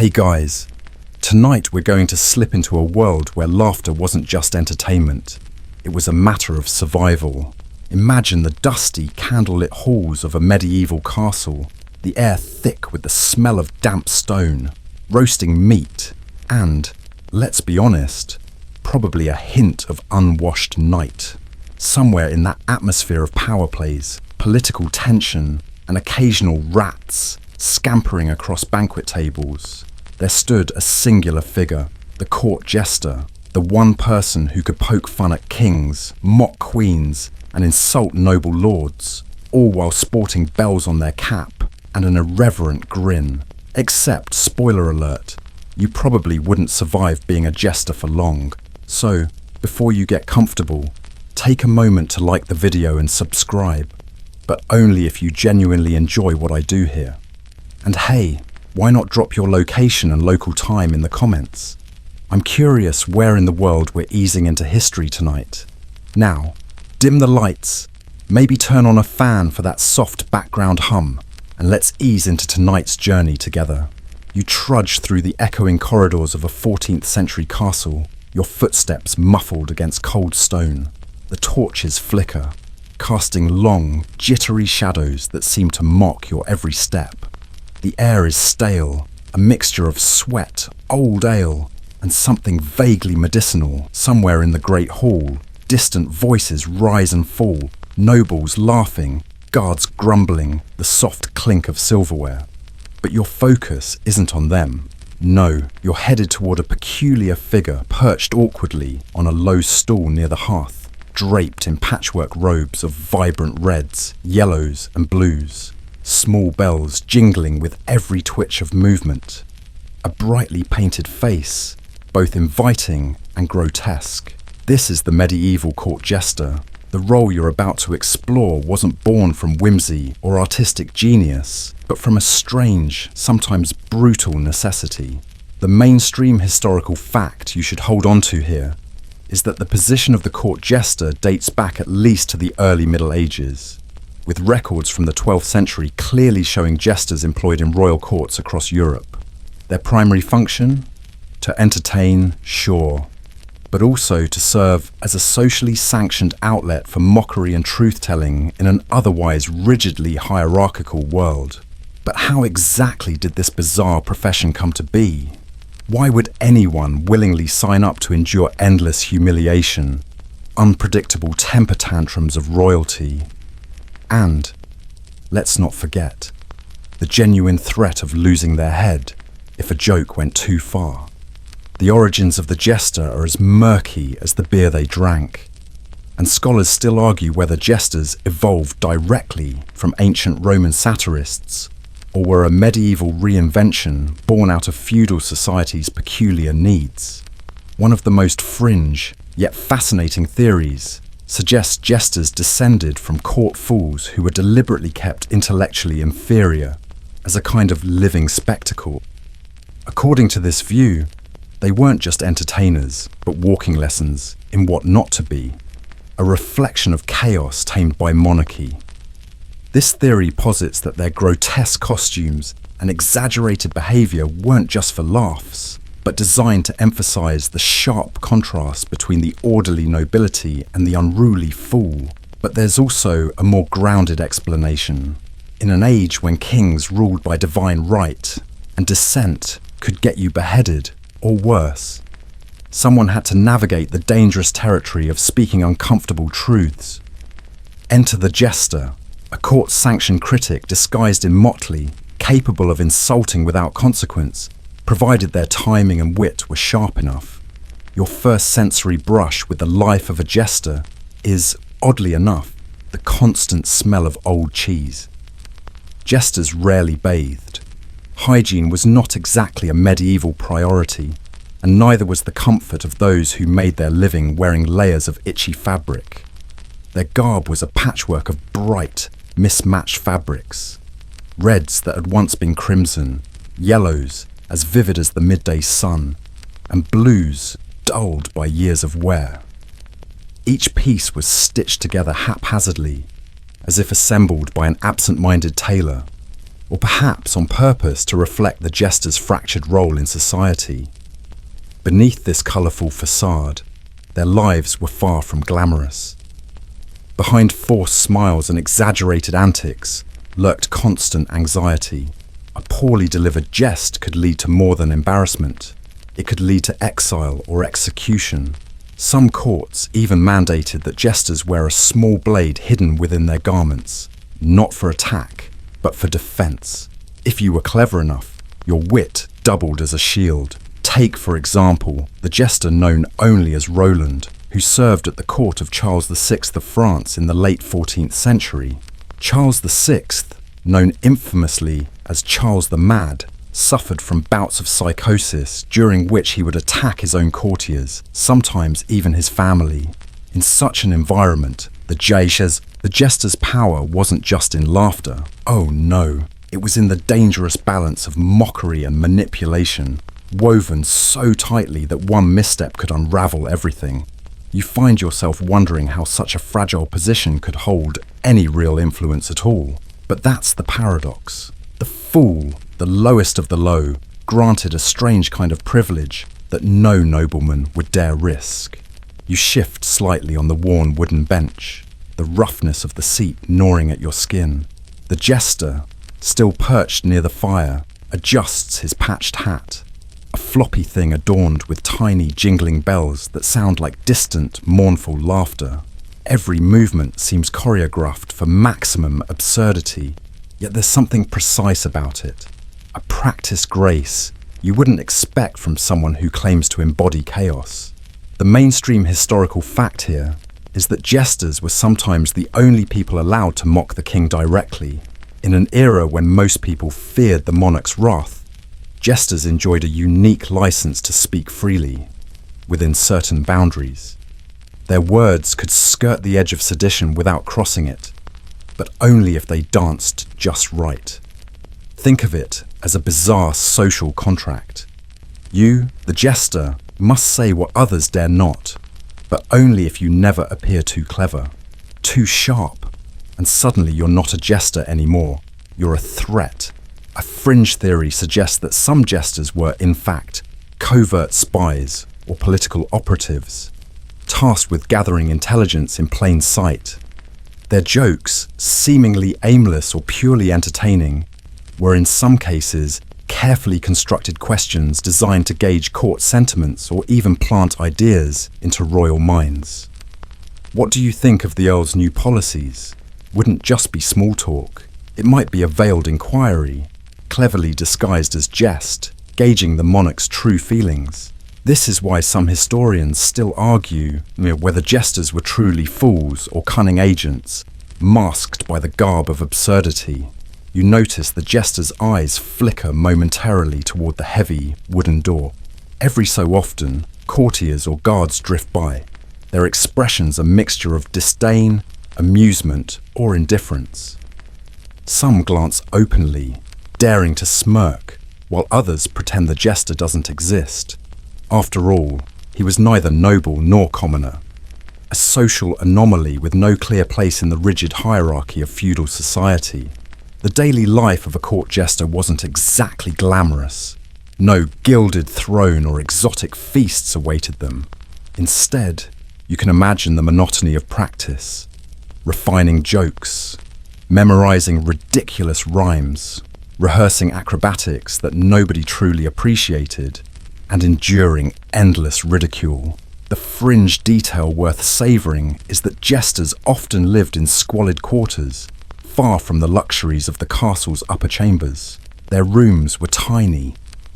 Hey guys, tonight we're going to slip into a world where laughter wasn't just entertainment, it was a matter of survival. Imagine the dusty, candlelit halls of a medieval castle, the air thick with the smell of damp stone, roasting meat, and, let's be honest, probably a hint of unwashed night. Somewhere in that atmosphere of power plays, political tension, and occasional rats scampering across banquet tables, there stood a singular figure, the court jester, the one person who could poke fun at kings, mock queens, and insult noble lords, all while sporting bells on their cap and an irreverent grin. Except, spoiler alert, you probably wouldn't survive being a jester for long. So, before you get comfortable, take a moment to like the video and subscribe, but only if you genuinely enjoy what I do here. And hey, why not drop your location and local time in the comments? I'm curious where in the world we're easing into history tonight. Now, dim the lights, maybe turn on a fan for that soft background hum, and let's ease into tonight's journey together. You trudge through the echoing corridors of a 14th century castle, your footsteps muffled against cold stone. The torches flicker, casting long, jittery shadows that seem to mock your every step. The air is stale, a mixture of sweat, old ale, and something vaguely medicinal. Somewhere in the great hall, distant voices rise and fall, nobles laughing, guards grumbling, the soft clink of silverware. But your focus isn't on them. No, you're headed toward a peculiar figure perched awkwardly on a low stool near the hearth, draped in patchwork robes of vibrant reds, yellows, and blues. Small bells jingling with every twitch of movement. A brightly painted face, both inviting and grotesque. This is the medieval court jester. The role you're about to explore wasn't born from whimsy or artistic genius, but from a strange, sometimes brutal necessity. The mainstream historical fact you should hold on to here is that the position of the court jester dates back at least to the early Middle Ages, with records from the 12th century clearly showing jesters employed in royal courts across Europe. Their primary function? To entertain, sure, but also to serve as a socially sanctioned outlet for mockery and truth-telling in an otherwise rigidly hierarchical world. But how exactly did this bizarre profession come to be? Why would anyone willingly sign up to endure endless humiliation, unpredictable temper tantrums of royalty, and, let's not forget, the genuine threat of losing their head if a joke went too far? The origins of the jester are as murky as the beer they drank, and scholars still argue whether jesters evolved directly from ancient Roman satirists or were a medieval reinvention born out of feudal society's peculiar needs. One of the most fringe, yet fascinating theories suggests jesters descended from court fools who were deliberately kept intellectually inferior as a kind of living spectacle. According to this view, they weren't just entertainers, but walking lessons in what not to be, a reflection of chaos tamed by monarchy. This theory posits that their grotesque costumes and exaggerated behavior weren't just for laughs, but designed to emphasize the sharp contrast between the orderly nobility and the unruly fool. But there's also a more grounded explanation. In an age when kings ruled by divine right and dissent could get you beheaded, or worse, someone had to navigate the dangerous territory of speaking uncomfortable truths. Enter the jester, a court-sanctioned critic disguised in motley, capable of insulting without consequence, provided their timing and wit were sharp enough. Your first sensory brush with the life of a jester is, oddly enough, the constant smell of old cheese. Jesters rarely bathed. Hygiene was not exactly a medieval priority, and neither was the comfort of those who made their living wearing layers of itchy fabric. Their garb was a patchwork of bright, mismatched fabrics. Reds that had once been crimson, yellows as vivid as the midday sun, and blues dulled by years of wear. Each piece was stitched together haphazardly, as if assembled by an absent-minded tailor. or perhaps on purpose to reflect the jester's fractured role in society. Beneath this colourful facade, their lives were far from glamorous. Behind forced smiles and exaggerated antics lurked constant anxiety. A poorly delivered jest could lead to more than embarrassment. It could lead to exile or execution. Some courts even mandated that jesters wear a small blade hidden within their garments, not for attack, but for defence. If you were clever enough, your wit doubled as a shield. Take, for example, the jester known only as Roland, who served at the court of Charles VI of France in the late 14th century. Charles VI, known infamously as Charles the Mad, suffered from bouts of psychosis during which he would attack his own courtiers, sometimes even his family. In such an environment, the jester's power wasn't just in laughter. Oh no, it was in the dangerous balance of mockery and manipulation, woven so tightly that one misstep could unravel everything. You find yourself wondering how such a fragile position could hold any real influence at all. But that's the paradox. The fool, the lowest of the low, granted a strange kind of privilege that no nobleman would dare risk. You shift slightly on the worn wooden bench, the roughness of the seat gnawing at your skin. The jester, still perched near the fire, adjusts his patched hat, a floppy thing adorned with tiny jingling bells that sound like distant, mournful laughter. Every movement seems choreographed for maximum absurdity, yet there's something precise about it. A practiced grace you wouldn't expect from someone who claims to embody chaos. The mainstream historical fact here is that jesters were sometimes the only people allowed to mock the king directly. In an era when most people feared the monarch's wrath, jesters enjoyed a unique license to speak freely, within certain boundaries. Their words could skirt the edge of sedition without crossing it, but only if they danced just right. Think of it as a bizarre social contract. You, the jester, must say what others dare not, but only if you never appear too clever, too sharp, and suddenly you're not a jester anymore. You're a threat. A fringe theory suggests that some jesters were, in fact, covert spies or political operatives, tasked with gathering intelligence in plain sight. Their jokes, seemingly aimless or purely entertaining, were in some cases carefully constructed questions designed to gauge court sentiments or even plant ideas into royal minds. What do you think of the Earl's new policies? Wouldn't just be small talk. It might be a veiled inquiry, cleverly disguised as jest, gauging the monarch's true feelings. This is why some historians still argue whether jesters were truly fools or cunning agents, masked by the garb of absurdity. You notice the jester's eyes flicker momentarily toward the heavy wooden door. Every so often, courtiers or guards drift by, their expressions a mixture of disdain, amusement, or indifference. Some glance openly, daring to smirk, while others pretend the jester doesn't exist. After all, he was neither noble nor commoner, a social anomaly with no clear place in the rigid hierarchy of feudal society. The daily life of a court jester wasn't exactly glamorous. No gilded throne or exotic feasts awaited them. Instead, you can imagine the monotony of practice, refining jokes, memorizing ridiculous rhymes, rehearsing acrobatics that nobody truly appreciated, and enduring endless ridicule. The fringe detail worth savouring is that jesters often lived in squalid quarters, far from the luxuries of the castle's upper chambers. Their rooms were tiny,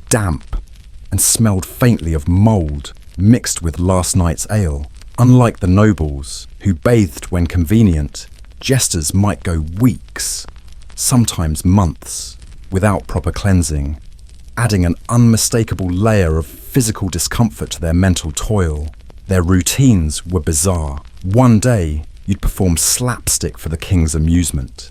damp, and smelled faintly of mould mixed with last night's ale. Unlike the nobles, who bathed when convenient, jesters might go weeks, sometimes months, without proper cleansing, adding an unmistakable layer of physical discomfort to their mental toil. Their routines were bizarre. One day, you'd perform slapstick for the king's amusement.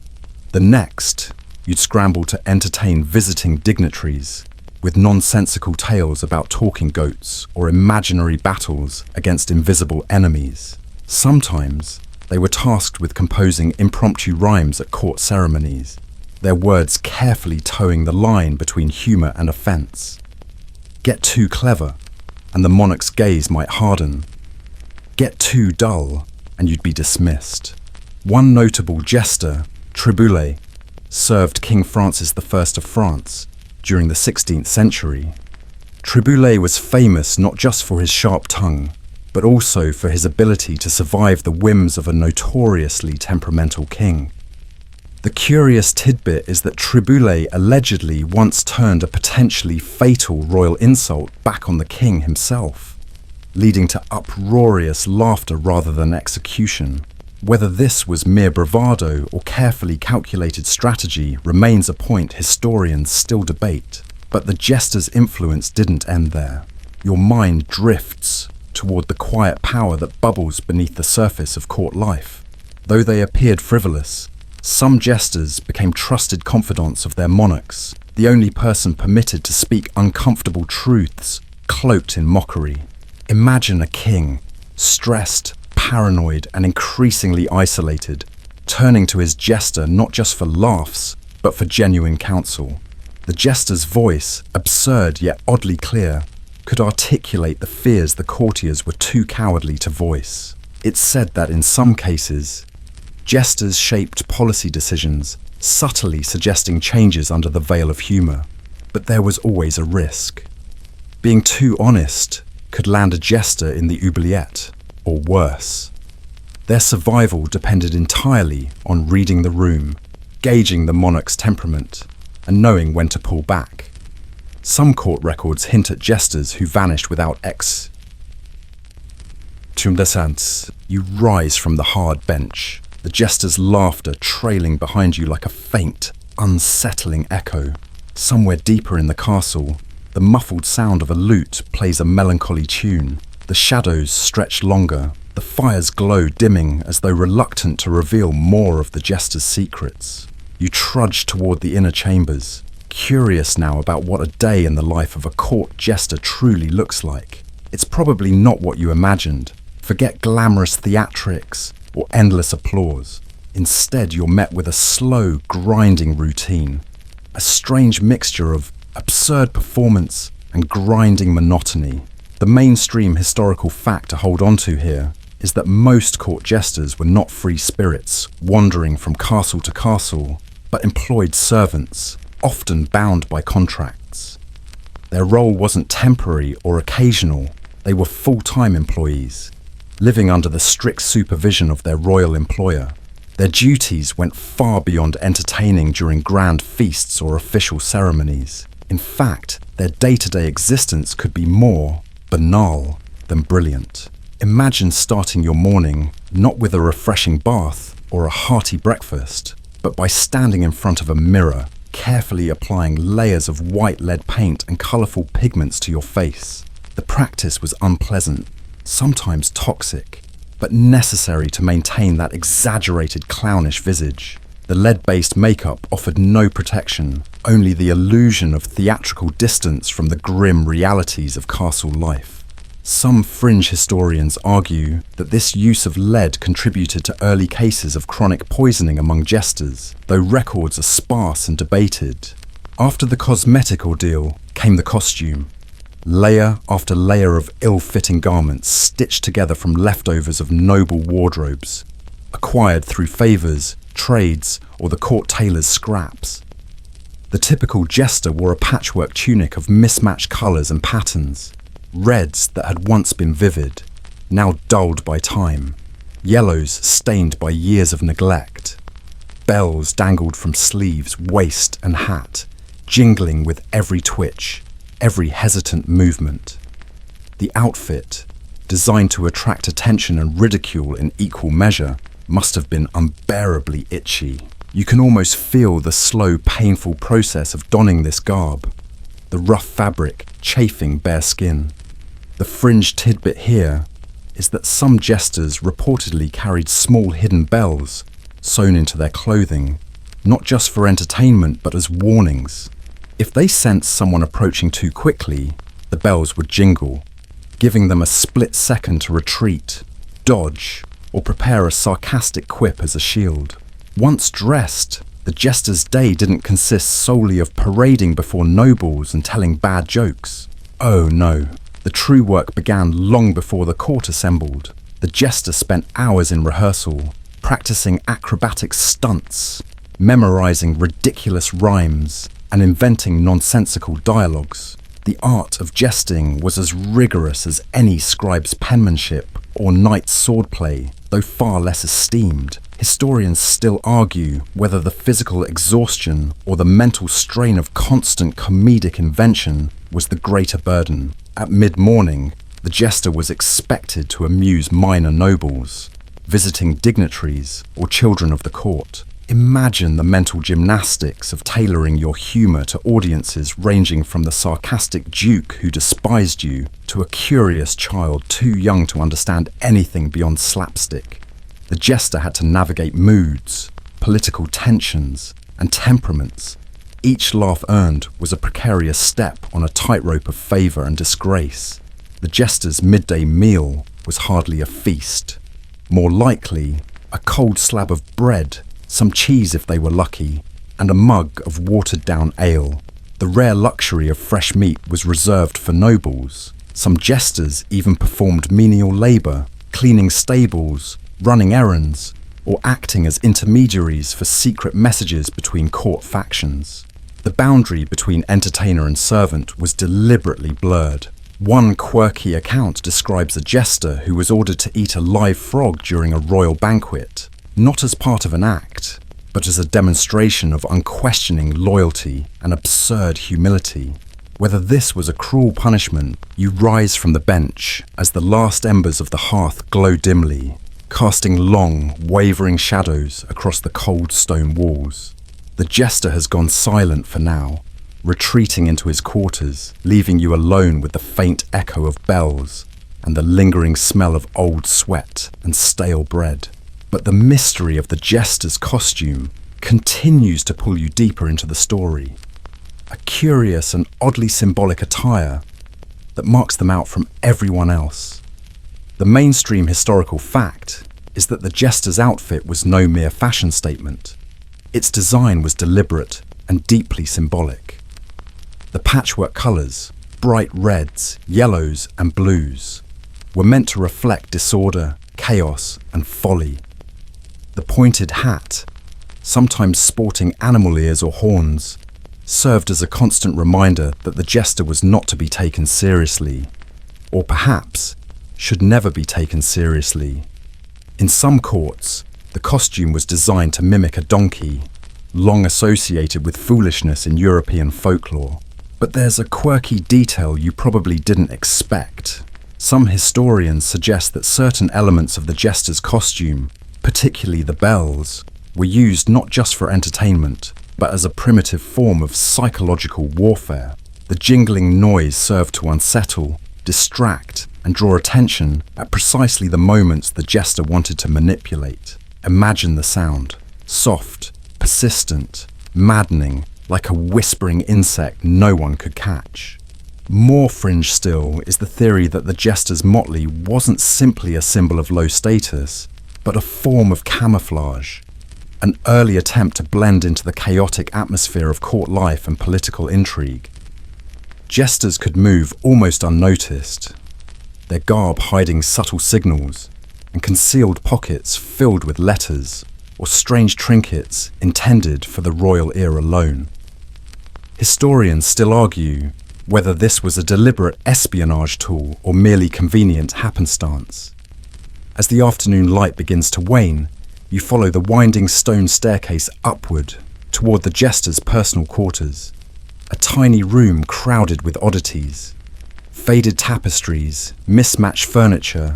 The next, you'd scramble to entertain visiting dignitaries with nonsensical tales about talking goats or imaginary battles against invisible enemies. Sometimes, they were tasked with composing impromptu rhymes at court ceremonies. their words carefully towing the line between humour and offence. Get too clever, and the monarch's gaze might harden. Get too dull, and you'd be dismissed. One notable jester, Triboulet, served King Francis I of France during the 16th century. Triboulet was famous not just for his sharp tongue, but also for his ability to survive the whims of a notoriously temperamental king. The curious tidbit is that Triboulet allegedly once turned a potentially fatal royal insult back on the king himself, leading to uproarious laughter rather than execution. Whether this was mere bravado or carefully calculated strategy remains a point historians still debate. But the jester's influence didn't end there. Your mind drifts toward the quiet power that bubbles beneath the surface of court life. Though they appeared frivolous, some jesters became trusted confidants of their monarchs, the only person permitted to speak uncomfortable truths cloaked in mockery. Imagine a king, stressed, paranoid, and increasingly isolated, turning to his jester not just for laughs, but for genuine counsel. The jester's voice, absurd yet oddly clear, could articulate the fears the courtiers were too cowardly to voice. It's said that in some cases, jesters shaped policy decisions, subtly suggesting changes under the veil of humour. But there was always a risk. Being too honest could land a jester in the oubliette, or worse. Their survival depended entirely on reading the room, gauging the monarch's temperament, and knowing when to pull back. Some court records hint at jesters who vanished without extumescence. You rise from the hard bench, the jester's laughter trailing behind you like a faint, unsettling echo. Somewhere deeper in the castle, the muffled sound of a lute plays a melancholy tune. The shadows stretch longer, the fires glow dimming as though reluctant to reveal more of the jester's secrets. You trudge toward the inner chambers, curious now about what a day in the life of a court jester truly looks like. It's probably not what you imagined. Forget glamorous theatrics or endless applause. Instead, you're met with a slow, grinding routine, a strange mixture of absurd performance and grinding monotony. The mainstream historical fact to hold on to here is that most court jesters were not free spirits wandering from castle to castle, but employed servants, often bound by contracts. Their role wasn't temporary or occasional, they were full-time employees, living under the strict supervision of their royal employer. Their duties went far beyond entertaining during grand feasts or official ceremonies. In fact, their day-to-day existence could be more banal than brilliant. Imagine starting your morning not with a refreshing bath or a hearty breakfast, but by standing in front of a mirror, carefully applying layers of white lead paint and colourful pigments to your face. The practice was unpleasant, sometimes toxic, but necessary to maintain that exaggerated clownish visage. The lead-based makeup offered no protection, only the illusion of theatrical distance from the grim realities of castle life. Some fringe historians argue that this use of lead contributed to early cases of chronic poisoning among jesters, though records are sparse and debated. After the cosmetic ordeal came the costume. Layer after layer of ill-fitting garments stitched together from leftovers of noble wardrobes, acquired through favours, trades, or the court tailor's scraps. The typical jester wore a patchwork tunic of mismatched colours and patterns, reds that had once been vivid, now dulled by time, yellows stained by years of neglect. Bells dangled from sleeves, waist and hat, jingling with every twitch, every hesitant movement. The outfit, designed to attract attention and ridicule in equal measure, must have been unbearably itchy. You can almost feel the slow, painful process of donning this garb, the rough fabric chafing bare skin. The fringe tidbit here is that some jesters reportedly carried small hidden bells sewn into their clothing, not just for entertainment but as warnings. If they sensed someone approaching too quickly, the bells would jingle, giving them a split second to retreat, dodge, or prepare a sarcastic quip as a shield. Once dressed, The jester's day didn't consist solely of parading before nobles and telling bad jokes. Oh no, the true work began long before the court assembled. The jester spent hours in rehearsal, practicing acrobatic stunts, memorizing ridiculous rhymes, and inventing nonsensical dialogues. The art of jesting was as rigorous as any scribe's penmanship or knight's swordplay, though far less esteemed. Historians still argue whether the physical exhaustion or the mental strain of constant comedic invention was the greater burden. At mid-morning, the jester was expected to amuse minor nobles, visiting dignitaries or children of the court. Imagine the mental gymnastics of tailoring your humour to audiences ranging from the sarcastic duke who despised you to a curious child too young to understand anything beyond slapstick. The jester had to navigate moods, political tensions, and temperaments. Each laugh earned was a precarious step on a tightrope of favour and disgrace. The jester's midday meal was hardly a feast. More likely, a cold slab of bread, some cheese if they were lucky, and a mug of watered-down ale. The rare luxury of fresh meat was reserved for nobles. Some jesters even performed menial labour, cleaning stables, running errands, or acting as intermediaries for secret messages between court factions. The boundary between entertainer and servant was deliberately blurred. One quirky account describes a jester who was ordered to eat a live frog during a royal banquet, not as part of an act, but as a demonstration of unquestioning loyalty and absurd humility. Whether this was a cruel punishment, you rise from the bench as the last embers of the hearth glow dimly, casting long, wavering shadows across the cold stone walls. The jester has gone silent for now, retreating into his quarters, leaving you alone with the faint echo of bells and the lingering smell of old sweat and stale bread. But the mystery of the jester's costume continues to pull you deeper into the story. A curious and oddly symbolic attire that marks them out from everyone else. The mainstream historical fact is that the jester's outfit was no mere fashion statement. Its design was deliberate and deeply symbolic. The patchwork colours, bright reds, yellows and blues, were meant to reflect disorder, chaos and folly. The pointed hat, sometimes sporting animal ears or horns, served as a constant reminder that the jester was not to be taken seriously, or perhaps should never be taken seriously. In some courts, the costume was designed to mimic a donkey, long associated with foolishness in European folklore. But there's a quirky detail you probably didn't expect. Some historians suggest that certain elements of the jester's costume, particularly the bells, were used not just for entertainment, but as a primitive form of psychological warfare. The jingling noise served to unsettle, distract, and draw attention at precisely the moments the jester wanted to manipulate. Imagine the sound. Soft, persistent, maddening, like a whispering insect no one could catch. More fringe still is the theory that the jester's motley wasn't simply a symbol of low status, but a form of camouflage, an early attempt to blend into the chaotic atmosphere of court life and political intrigue. Jesters could move almost unnoticed, their garb hiding subtle signals and concealed pockets filled with letters or strange trinkets intended for the royal ear alone. Historians still argue whether this was a deliberate espionage tool or merely convenient happenstance. As the afternoon light begins to wane, you follow the winding stone staircase upward toward the jester's personal quarters, a tiny room crowded with oddities. Faded tapestries, mismatched furniture,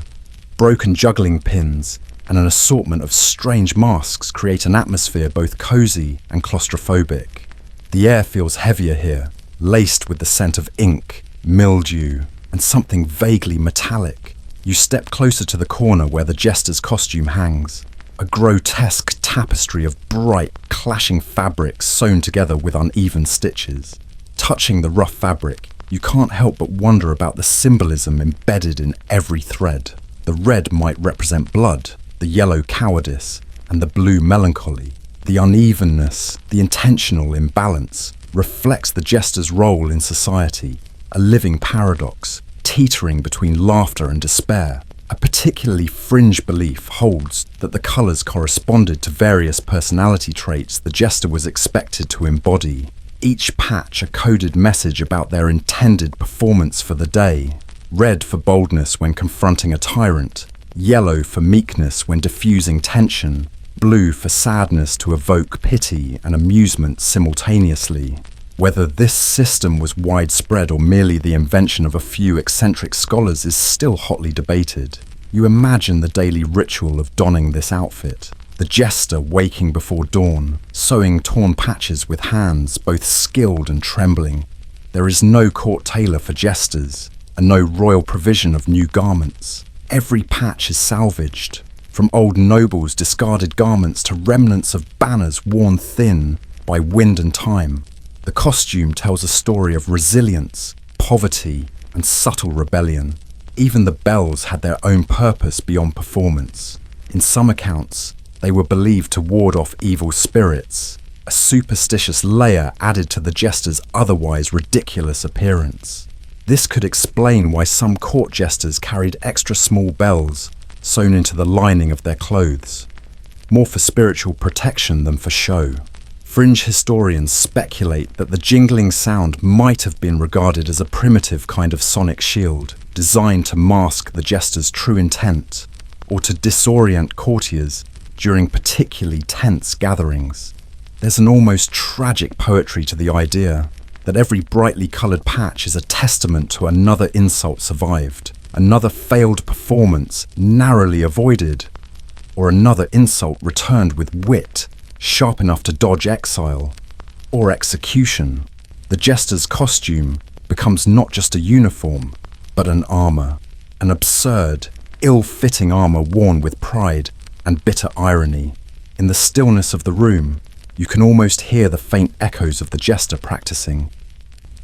broken juggling pins, and an assortment of strange masks create an atmosphere both cozy and claustrophobic. The air feels heavier here, laced with the scent of ink, mildew, and something vaguely metallic. You step closer to the corner where the jester's costume hangs, a grotesque tapestry of bright, clashing fabrics sewn together with uneven stitches. Touching the rough fabric, you can't help but wonder about the symbolism embedded in every thread. The red might represent blood, the yellow cowardice, and the blue melancholy. The unevenness, the intentional imbalance, reflects the jester's role in society, a living paradox, teetering between laughter and despair. A particularly fringe belief holds that the colours corresponded to various personality traits the jester was expected to embody, each patch a coded message about their intended performance for the day. Red for boldness when confronting a tyrant, yellow for meekness when diffusing tension, blue for sadness to evoke pity and amusement simultaneously. Whether this system was widespread or merely the invention of a few eccentric scholars is still hotly debated. You imagine the daily ritual of donning this outfit. The jester waking before dawn, sewing torn patches with hands both skilled and trembling. There is no court tailor for jesters, and no royal provision of new garments. Every patch is salvaged, from old nobles' discarded garments to remnants of banners worn thin by wind and time. The costume tells a story of resilience, poverty, and subtle rebellion. Even the bells had their own purpose beyond performance. In some accounts, they were believed to ward off evil spirits, a superstitious layer added to the jester's otherwise ridiculous appearance. This could explain why some court jesters carried extra small bells sewn into the lining of their clothes, more for spiritual protection than for show. Fringe historians speculate that the jingling sound might have been regarded as a primitive kind of sonic shield, designed to mask the jester's true intent, or to disorient courtiers during particularly tense gatherings. There's an almost tragic poetry to the idea that every brightly coloured patch is a testament to another insult survived, another failed performance narrowly avoided, or another insult returned with wit, sharp enough to dodge exile or execution. The jester's costume becomes not just a uniform, but an armour, an absurd, ill-fitting armour worn with pride and bitter irony. In the stillness of the room, you can almost hear the faint echoes of the jester practicing.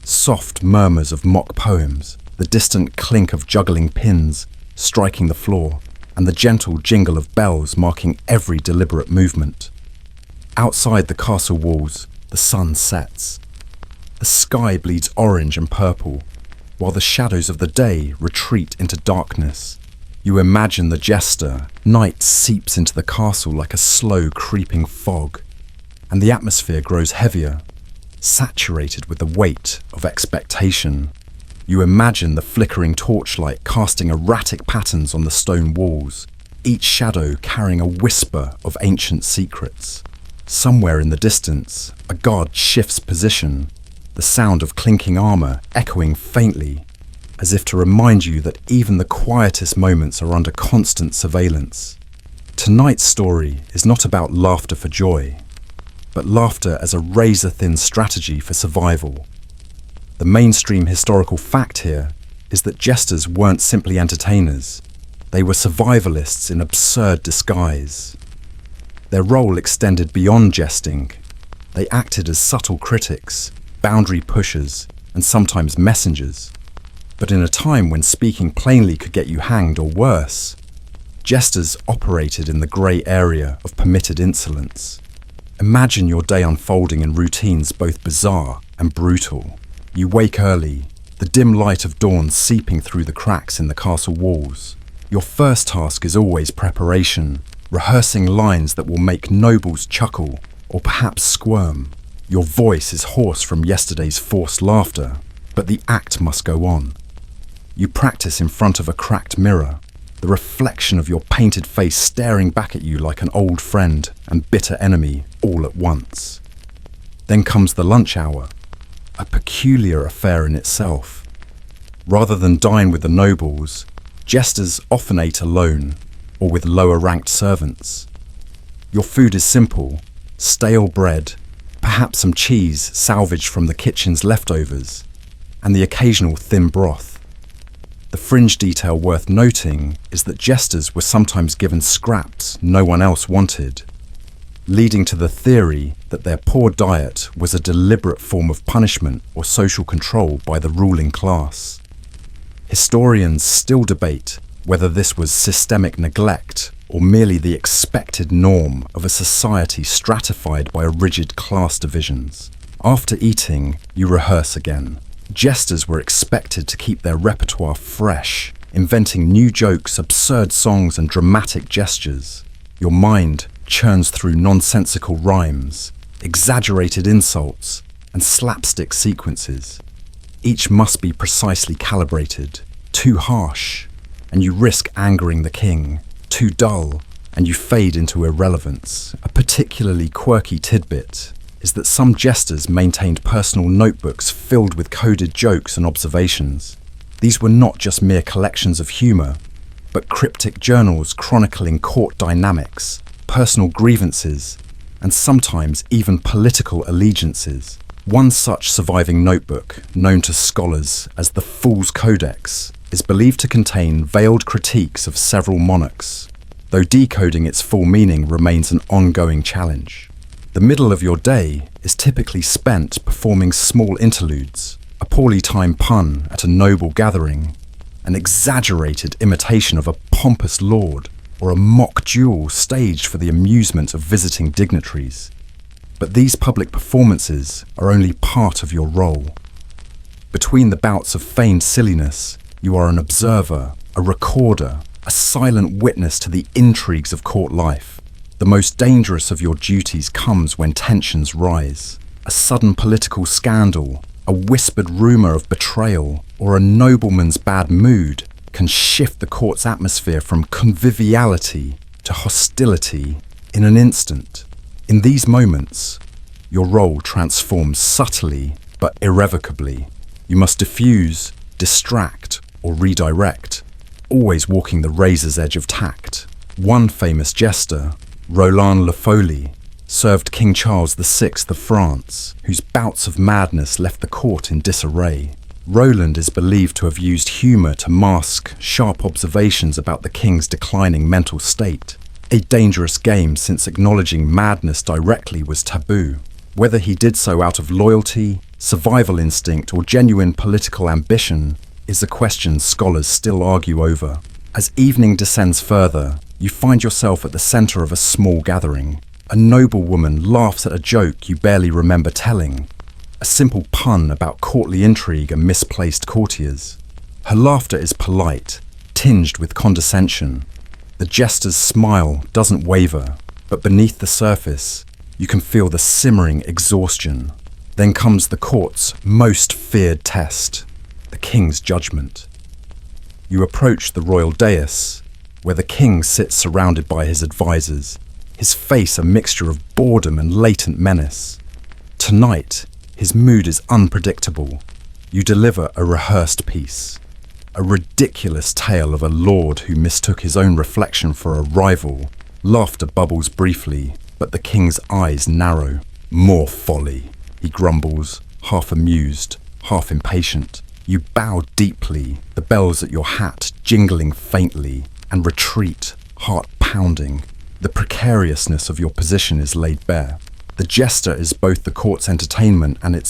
Soft murmurs of mock poems, the distant clink of juggling pins striking the floor, and the gentle jingle of bells marking every deliberate movement. Outside the castle walls, the sun sets. The sky bleeds orange and purple, while the shadows of the day retreat into darkness. You imagine the jester. Night seeps into the castle like a slow creeping fog, and the atmosphere grows heavier, saturated with the weight of expectation. You imagine the flickering torchlight casting erratic patterns on the stone walls, each shadow carrying a whisper of ancient secrets. Somewhere in the distance, a guard shifts position, the sound of clinking armour echoing faintly, as if to remind you that even the quietest moments are under constant surveillance. Tonight's story is not about laughter for joy, but laughter as a razor-thin strategy for survival. The mainstream historical fact here is that jesters weren't simply entertainers. They were survivalists in absurd disguise. Their role extended beyond jesting. They acted as subtle critics, boundary pushers, and sometimes messengers. But in a time when speaking plainly could get you hanged or worse, jesters operated in the grey area of permitted insolence. Imagine your day unfolding in routines both bizarre and brutal. You wake early, the dim light of dawn seeping through the cracks in the castle walls. Your first task is always preparation, rehearsing lines that will make nobles chuckle or perhaps squirm. Your voice is hoarse from yesterday's forced laughter, but the act must go on. You practice in front of a cracked mirror, the reflection of your painted face staring back at you like an old friend and bitter enemy all at once. Then comes the lunch hour, a peculiar affair in itself. Rather than dine with the nobles, jesters often ate alone or with lower-ranked servants. Your food is simple: stale bread, perhaps some cheese salvaged from the kitchen's leftovers, and the occasional thin broth. The fringe detail worth noting is that jesters were sometimes given scraps no one else wanted, leading to the theory that their poor diet was a deliberate form of punishment or social control by the ruling class. Historians still debate whether this was systemic neglect or merely the expected norm of a society stratified by rigid class divisions. After eating, you rehearse again. Jesters were expected to keep their repertoire fresh, inventing new jokes, absurd songs, and dramatic gestures. Your mind churns through nonsensical rhymes, exaggerated insults, and slapstick sequences. Each must be precisely calibrated. Too harsh, and you risk angering the king. Too dull, and you fade into irrelevance. A particularly quirky tidbit is that some jesters maintained personal notebooks filled with coded jokes and observations. These were not just mere collections of humour, but cryptic journals chronicling court dynamics, personal grievances, and sometimes even political allegiances. One such surviving notebook, known to scholars as the Fool's Codex, is believed to contain veiled critiques of several monarchs, though decoding its full meaning remains an ongoing challenge. The middle of your day is typically spent performing small interludes, a poorly timed pun at a noble gathering, an exaggerated imitation of a pompous lord, or a mock duel staged for the amusement of visiting dignitaries. But these public performances are only part of your role. Between the bouts of feigned silliness, you are an observer, a recorder, a silent witness to the intrigues of court life. The most dangerous of your duties comes when tensions rise. A sudden political scandal, a whispered rumour of betrayal, or a nobleman's bad mood can shift the court's atmosphere from conviviality to hostility in an instant. In these moments, your role transforms subtly but irrevocably. You must diffuse, distract, or redirect, always walking the razor's edge of tact. One famous jester, Roland Le Folies, served King Charles VI of France, whose bouts of madness left the court in disarray. Roland is believed to have used humour to mask sharp observations about the king's declining mental state, a dangerous game since acknowledging madness directly was taboo. Whether he did so out of loyalty, survival instinct, or genuine political ambition is a question scholars still argue over. As evening descends further, you find yourself at the centre of a small gathering. A noblewoman laughs at a joke you barely remember telling, a simple pun about courtly intrigue and misplaced courtiers. Her laughter is polite, tinged with condescension. The jester's smile doesn't waver, but beneath the surface, you can feel the simmering exhaustion. Then comes the court's most feared test, the king's judgment. You approach the royal dais, where the king sits surrounded by his advisors, his face a mixture of boredom and latent menace. Tonight, his mood is unpredictable. You deliver a rehearsed piece, a ridiculous tale of a lord who mistook his own reflection for a rival. Laughter bubbles briefly, but the king's eyes narrow. More folly, he grumbles, half amused, half impatient. You bow deeply, the bells at your hat jingling faintly, and retreat, heart pounding. The precariousness of your position is laid bare. The jester is both the court's entertainment and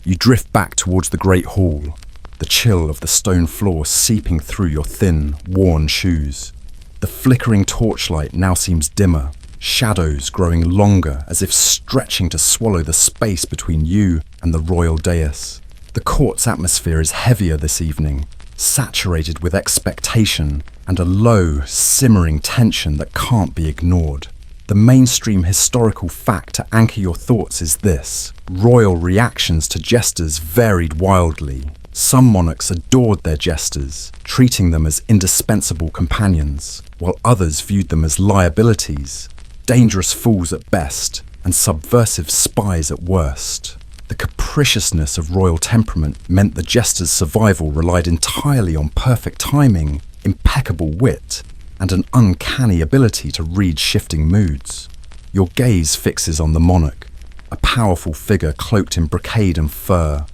you drift back towards the great hall, the chill of the stone floor seeping through your thin, worn shoes. The flickering torchlight now seems dimmer, shadows growing longer as if stretching to swallow the space between you and the royal dais. The court's atmosphere is heavier this evening, saturated with expectation and a low, simmering tension that can't be ignored. The mainstream historical fact to anchor your thoughts is this: royal reactions to jesters varied wildly. Some monarchs adored their jesters, treating them as indispensable companions, while others viewed them as liabilities, dangerous fools at best, and subversive spies at worst. The capriciousness of royal temperament meant the jester's survival relied entirely on perfect timing, impeccable wit, and an uncanny ability to read shifting moods. Your gaze fixes on the monarch, a powerful figure cloaked in brocade and fur,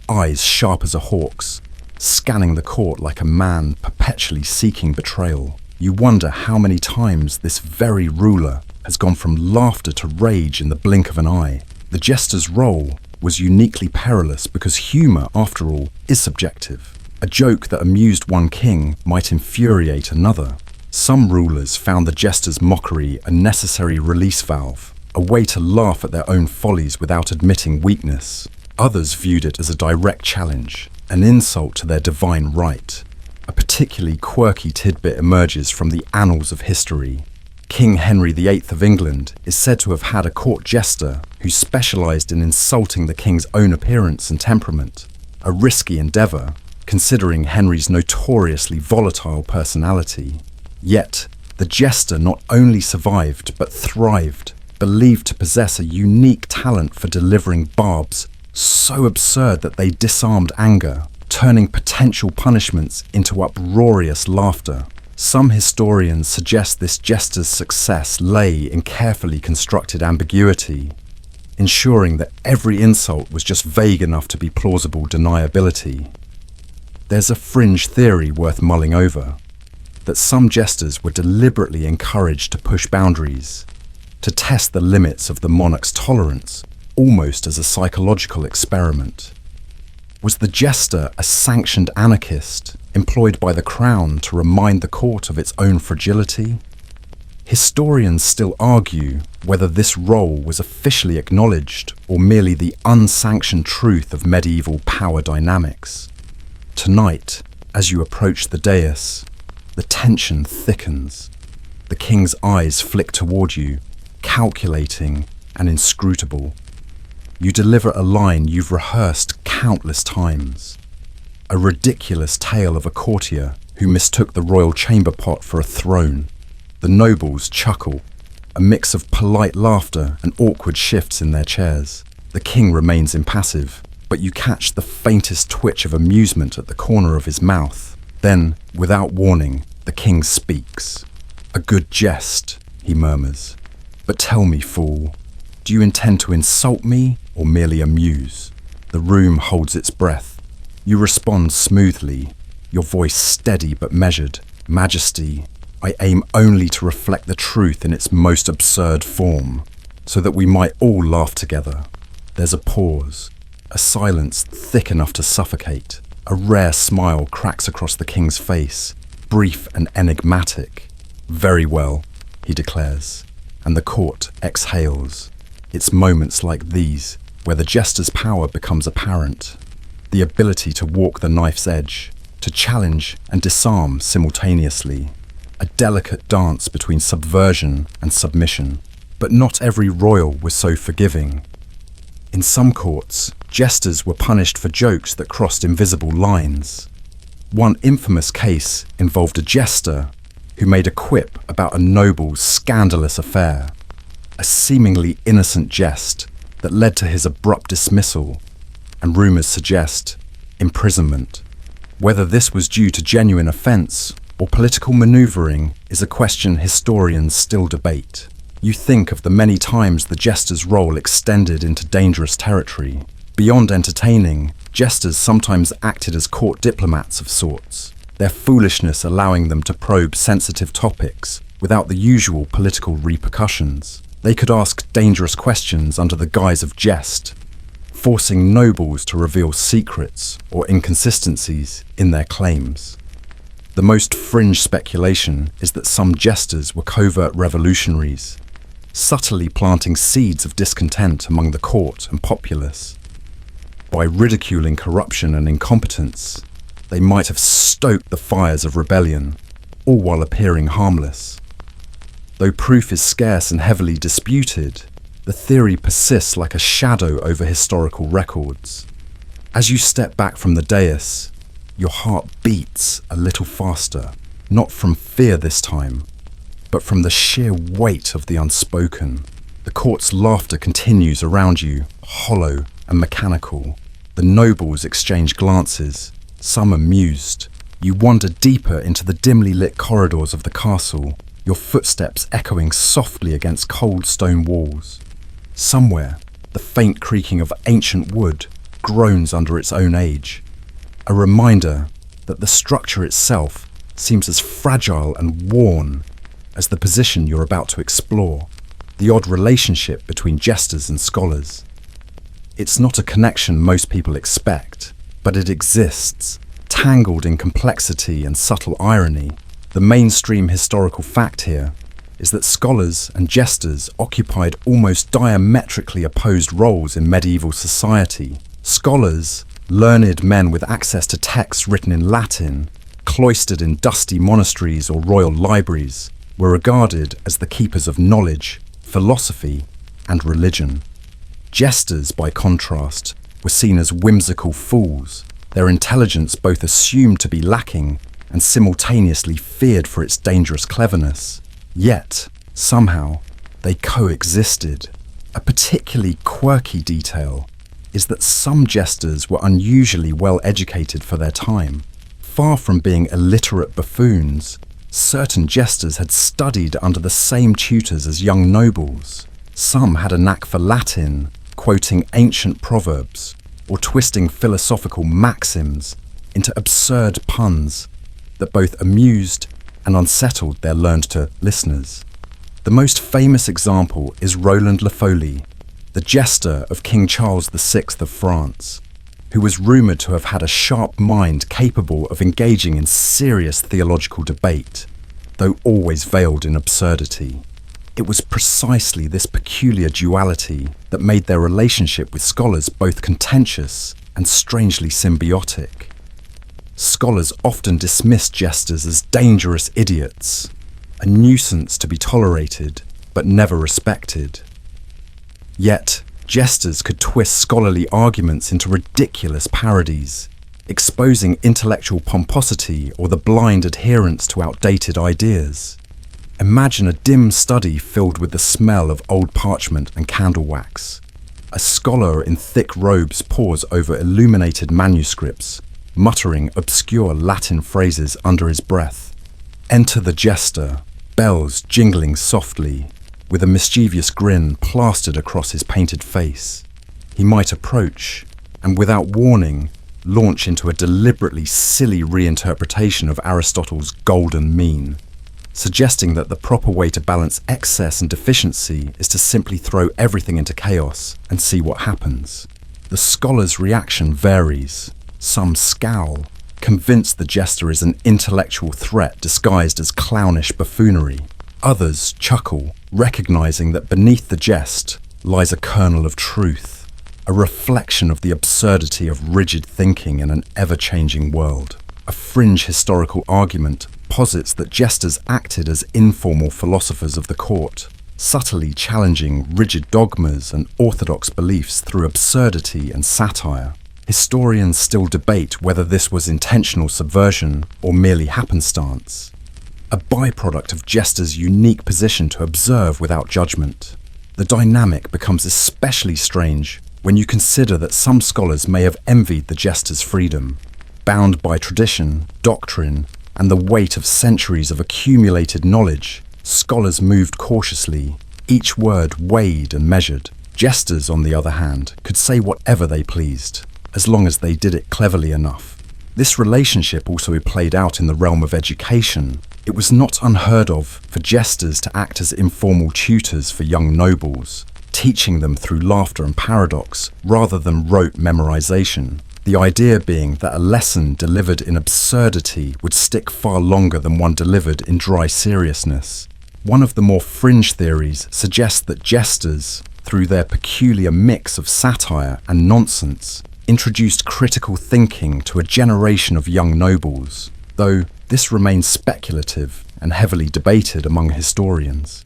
eyes sharp as a hawk's, scanning the court like a man perpetually seeking betrayal. You wonder how many times this very ruler has gone from laughter to rage in the blink of an eye. The jester's role was uniquely perilous because humour, after all, is subjective. A joke that amused one king might infuriate another. Some rulers found the jester's mockery a necessary release valve, a way to laugh at their own follies without admitting weakness. Others viewed it as a direct challenge, an insult to their divine right. A particularly quirky tidbit emerges from the annals of history. King Henry VIII of England is said to have had a court jester who specialised in insulting the king's own appearance and temperament, a risky endeavour, considering Henry's notoriously volatile personality. Yet, the jester not only survived but thrived, believed to possess a unique talent for delivering barbs so absurd that they disarmed anger, turning potential punishments into uproarious laughter. Some historians suggest this jester's success lay in carefully constructed ambiguity, ensuring that every insult was just vague enough to be plausible deniability. There's a fringe theory worth mulling over, that some jesters were deliberately encouraged to push boundaries, to test the limits of the monarch's tolerance, almost as a psychological experiment. Was the jester a sanctioned anarchist, employed by the crown to remind the court of its own fragility? Historians still argue whether this role was officially acknowledged or merely the unsanctioned truth of medieval power dynamics. Tonight, as you approach the dais, the tension thickens. The king's eyes flick toward you, calculating and inscrutable. You deliver a line you've rehearsed countless times. A ridiculous tale of a courtier who mistook the royal chamber pot for a throne. The nobles chuckle, a mix of polite laughter and awkward shifts in their chairs. The king remains impassive, but you catch the faintest twitch of amusement at the corner of his mouth. Then, without warning, the king speaks. "A good jest," he murmurs. "But tell me, fool, do you intend to insult me or merely amuse?" The room holds its breath. You respond smoothly, your voice steady but measured. "Majesty, I aim only to reflect the truth in its most absurd form, so that we might all laugh together." There's a pause, a silence thick enough to suffocate. A rare smile cracks across the king's face, brief and enigmatic. "Very well," he declares, and the court exhales. It's moments like these where the jester's power becomes apparent. The ability to walk the knife's edge, to challenge and disarm simultaneously. A delicate dance between subversion and submission. But not every royal was so forgiving. In some courts, jesters were punished for jokes that crossed invisible lines. One infamous case involved a jester who made a quip about a noble's scandalous affair. A seemingly innocent jest that led to his abrupt dismissal, and rumours suggest imprisonment. Whether this was due to genuine offence or political manoeuvring is a question historians still debate. You think of the many times the jester's role extended into dangerous territory. Beyond entertaining, jesters sometimes acted as court diplomats of sorts, their foolishness allowing them to probe sensitive topics without the usual political repercussions. They could ask dangerous questions under the guise of jest, forcing nobles to reveal secrets or inconsistencies in their claims. The most fringe speculation is that some jesters were covert revolutionaries, subtly planting seeds of discontent among the court and populace. By ridiculing corruption and incompetence, they might have stoked the fires of rebellion, all while appearing harmless. Though proof is scarce and heavily disputed, the theory persists like a shadow over historical records. As you step back from the dais, your heart beats a little faster, not from fear this time, but from the sheer weight of the unspoken. The court's laughter continues around you, hollow and mechanical. The nobles exchange glances, some amused. You wander deeper into the dimly lit corridors of the castle, your footsteps echoing softly against cold stone walls. Somewhere, the faint creaking of ancient wood groans under its own age, a reminder that the structure itself seems as fragile and worn as the position you're about to explore, the odd relationship between jesters and scholars. It's not a connection most people expect, but it exists, tangled in complexity and subtle irony. The mainstream historical fact here is that scholars and jesters occupied almost diametrically opposed roles in medieval society. Scholars, learned men with access to texts written in Latin, cloistered in dusty monasteries or royal libraries, were regarded as the keepers of knowledge, philosophy, and religion. Jesters, by contrast, were seen as whimsical fools, their intelligence both assumed to be lacking and simultaneously feared for its dangerous cleverness. Yet, somehow, they coexisted. A particularly quirky detail is that some jesters were unusually well educated for their time. Far from being illiterate buffoons, certain jesters had studied under the same tutors as young nobles. Some had a knack for Latin, quoting ancient proverbs, or twisting philosophical maxims into absurd puns that both amused and unsettled their learned-to listeners. The most famous example is Roland Le Folier, the jester of King Charles VI of France, who was rumoured to have had a sharp mind capable of engaging in serious theological debate, though always veiled in absurdity. It was precisely this peculiar duality that made their relationship with scholars both contentious and strangely symbiotic. Scholars often dismissed jesters as dangerous idiots, a nuisance to be tolerated but never respected. Yet, jesters could twist scholarly arguments into ridiculous parodies, exposing intellectual pomposity or the blind adherence to outdated ideas. Imagine a dim study filled with the smell of old parchment and candle wax. A scholar in thick robes pores over illuminated manuscripts, muttering obscure Latin phrases under his breath. Enter the jester, bells jingling softly, with a mischievous grin plastered across his painted face. He might approach, and without warning, launch into a deliberately silly reinterpretation of Aristotle's golden mean, suggesting that the proper way to balance excess and deficiency is to simply throw everything into chaos and see what happens. The scholar's reaction varies. Some scowl, convinced the jester is an intellectual threat disguised as clownish buffoonery. Others chuckle, recognizing that beneath the jest lies a kernel of truth, a reflection of the absurdity of rigid thinking in an ever-changing world. A fringe historical argument posits that jesters acted as informal philosophers of the court, subtly challenging rigid dogmas and orthodox beliefs through absurdity and satire. Historians still debate whether this was intentional subversion or merely happenstance, a byproduct of jesters' unique position to observe without judgment. The dynamic becomes especially strange when you consider that some scholars may have envied the jester's freedom. Bound by tradition, doctrine, and the weight of centuries of accumulated knowledge, scholars moved cautiously, each word weighed and measured. Jesters, on the other hand, could say whatever they pleased, as long as they did it cleverly enough. This relationship also played out in the realm of education. It was not unheard of for jesters to act as informal tutors for young nobles, teaching them through laughter and paradox rather than rote memorization. The idea being that a lesson delivered in absurdity would stick far longer than one delivered in dry seriousness. One of the more fringe theories suggests that jesters, through their peculiar mix of satire and nonsense, introduced critical thinking to a generation of young nobles, though this remains speculative and heavily debated among historians.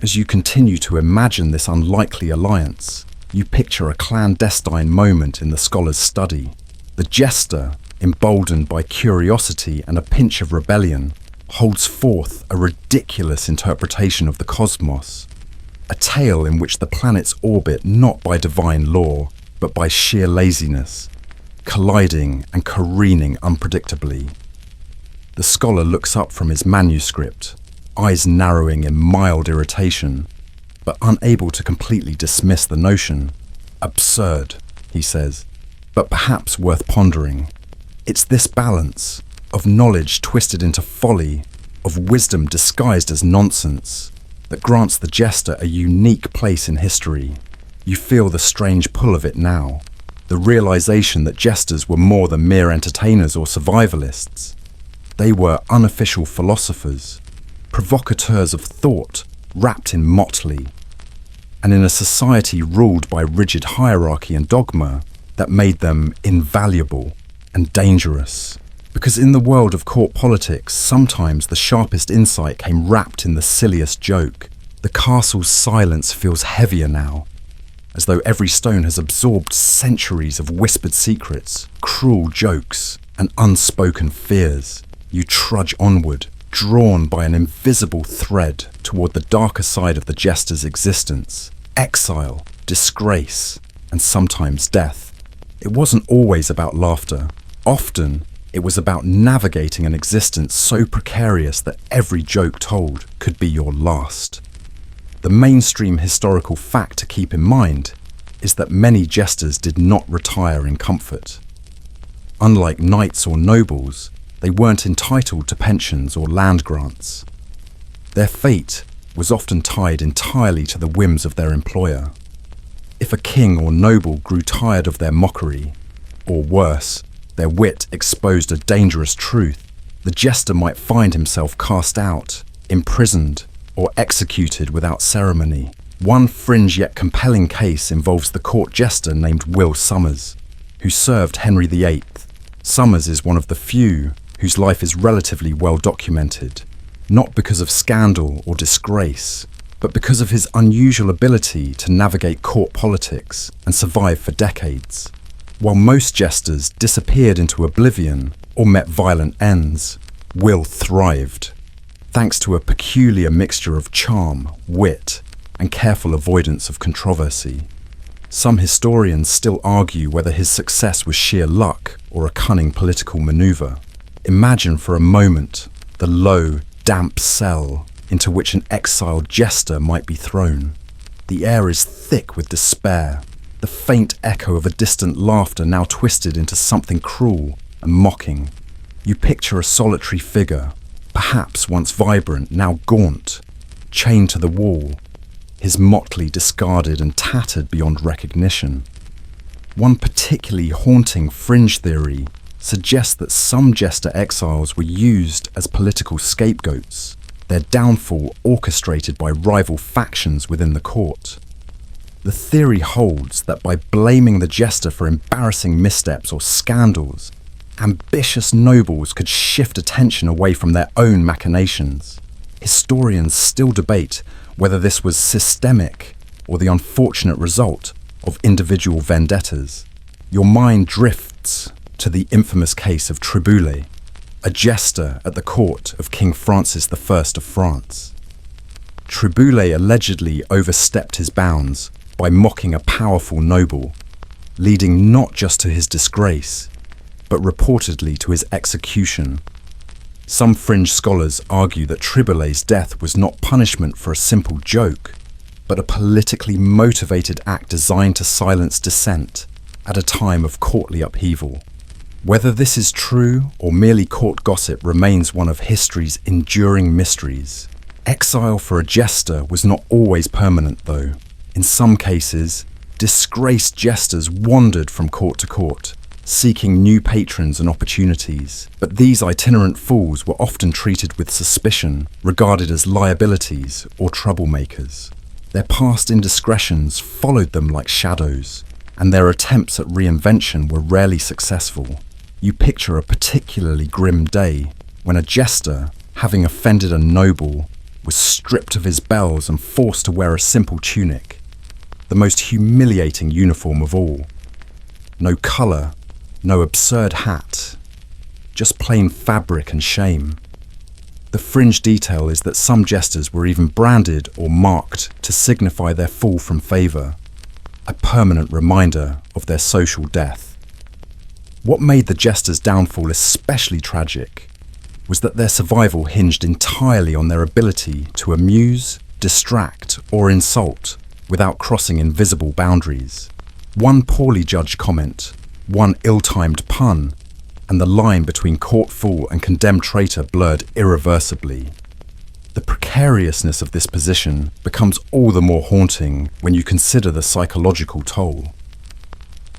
As you continue to imagine this unlikely alliance, you picture a clandestine moment in the scholar's study. The jester, emboldened by curiosity and a pinch of rebellion, holds forth a ridiculous interpretation of the cosmos, a tale in which the planets orbit not by divine law, but by sheer laziness, colliding and careening unpredictably. The scholar looks up from his manuscript, eyes narrowing in mild irritation, but unable to completely dismiss the notion. Absurd, he says, but perhaps worth pondering. It's this balance of knowledge twisted into folly, of wisdom disguised as nonsense, that grants the jester a unique place in history. You feel the strange pull of it now. the realization that jesters were more than mere entertainers or survivalists. They were unofficial philosophers, provocateurs of thought wrapped in motley, and in a society ruled by rigid hierarchy and dogma that made them invaluable and dangerous. Because in the world of court politics, sometimes the sharpest insight came wrapped in the silliest joke. The castle's silence feels heavier now, as though every stone has absorbed centuries of whispered secrets, cruel jokes, and unspoken fears. You trudge onward, drawn by an invisible thread toward the darker side of the jester's existence. Exile, disgrace, and sometimes death. It wasn't always about laughter. Often, it was about navigating an existence so precarious that every joke told could be your last. The mainstream historical fact to keep in mind is that many jesters did not retire in comfort. Unlike knights or nobles, they weren't entitled to pensions or land grants. Their fate was often tied entirely to the whims of their employer. If a king or noble grew tired of their mockery, or worse, their wit exposed a dangerous truth, the jester might find himself cast out, imprisoned, or executed without ceremony. One fringe yet compelling case involves the court jester named Will Sommers, who served Henry VIII. Sommers is one of the few whose life is relatively well documented, not because of scandal or disgrace, but because of his unusual ability to navigate court politics and survive for decades. While most jesters disappeared into oblivion or met violent ends, Will thrived, thanks to a peculiar mixture of charm, wit, and careful avoidance of controversy. Some historians still argue whether his success was sheer luck or a cunning political maneuver. Imagine for a moment the low, damp cell into which an exiled jester might be thrown. The air is thick with despair, the faint echo of a distant laughter now twisted into something cruel and mocking. You picture a solitary figure, perhaps once vibrant, now gaunt, chained to the wall, his motley discarded and tattered beyond recognition. One particularly haunting fringe theory suggests that some jester exiles were used as political scapegoats, their downfall orchestrated by rival factions within the court. The theory holds that by blaming the jester for embarrassing missteps or scandals, ambitious nobles could shift attention away from their own machinations. Historians still debate whether this was systemic or the unfortunate result of individual vendettas. Your mind drifts to the infamous case of Triboulet, a jester at the court of King Francis I of France. Triboulet allegedly overstepped his bounds by mocking a powerful noble, leading not just to his disgrace, but reportedly to his execution. Some fringe scholars argue that Triboulet's death was not punishment for a simple joke, but a politically motivated act designed to silence dissent at a time of courtly upheaval. Whether this is true or merely court gossip remains one of history's enduring mysteries. Exile for a jester was not always permanent, though. In some cases, disgraced jesters wandered from court to court, seeking new patrons and opportunities. But these itinerant fools were often treated with suspicion, regarded as liabilities or troublemakers. Their past indiscretions followed them like shadows, and their attempts at reinvention were rarely successful. You picture a particularly grim day when a jester, having offended a noble, was stripped of his bells and forced to wear a simple tunic, the most humiliating uniform of all. No colour, no absurd hat, just plain fabric and shame. The fringe detail is that some jesters were even branded or marked to signify their fall from favour, a permanent reminder of their social death. What made the jester's downfall especially tragic was that their survival hinged entirely on their ability to amuse, distract, or insult without crossing invisible boundaries. One poorly judged comment, one ill-timed pun, and the line between court fool and condemned traitor blurred irreversibly. The precariousness of this position becomes all the more haunting when you consider the psychological toll.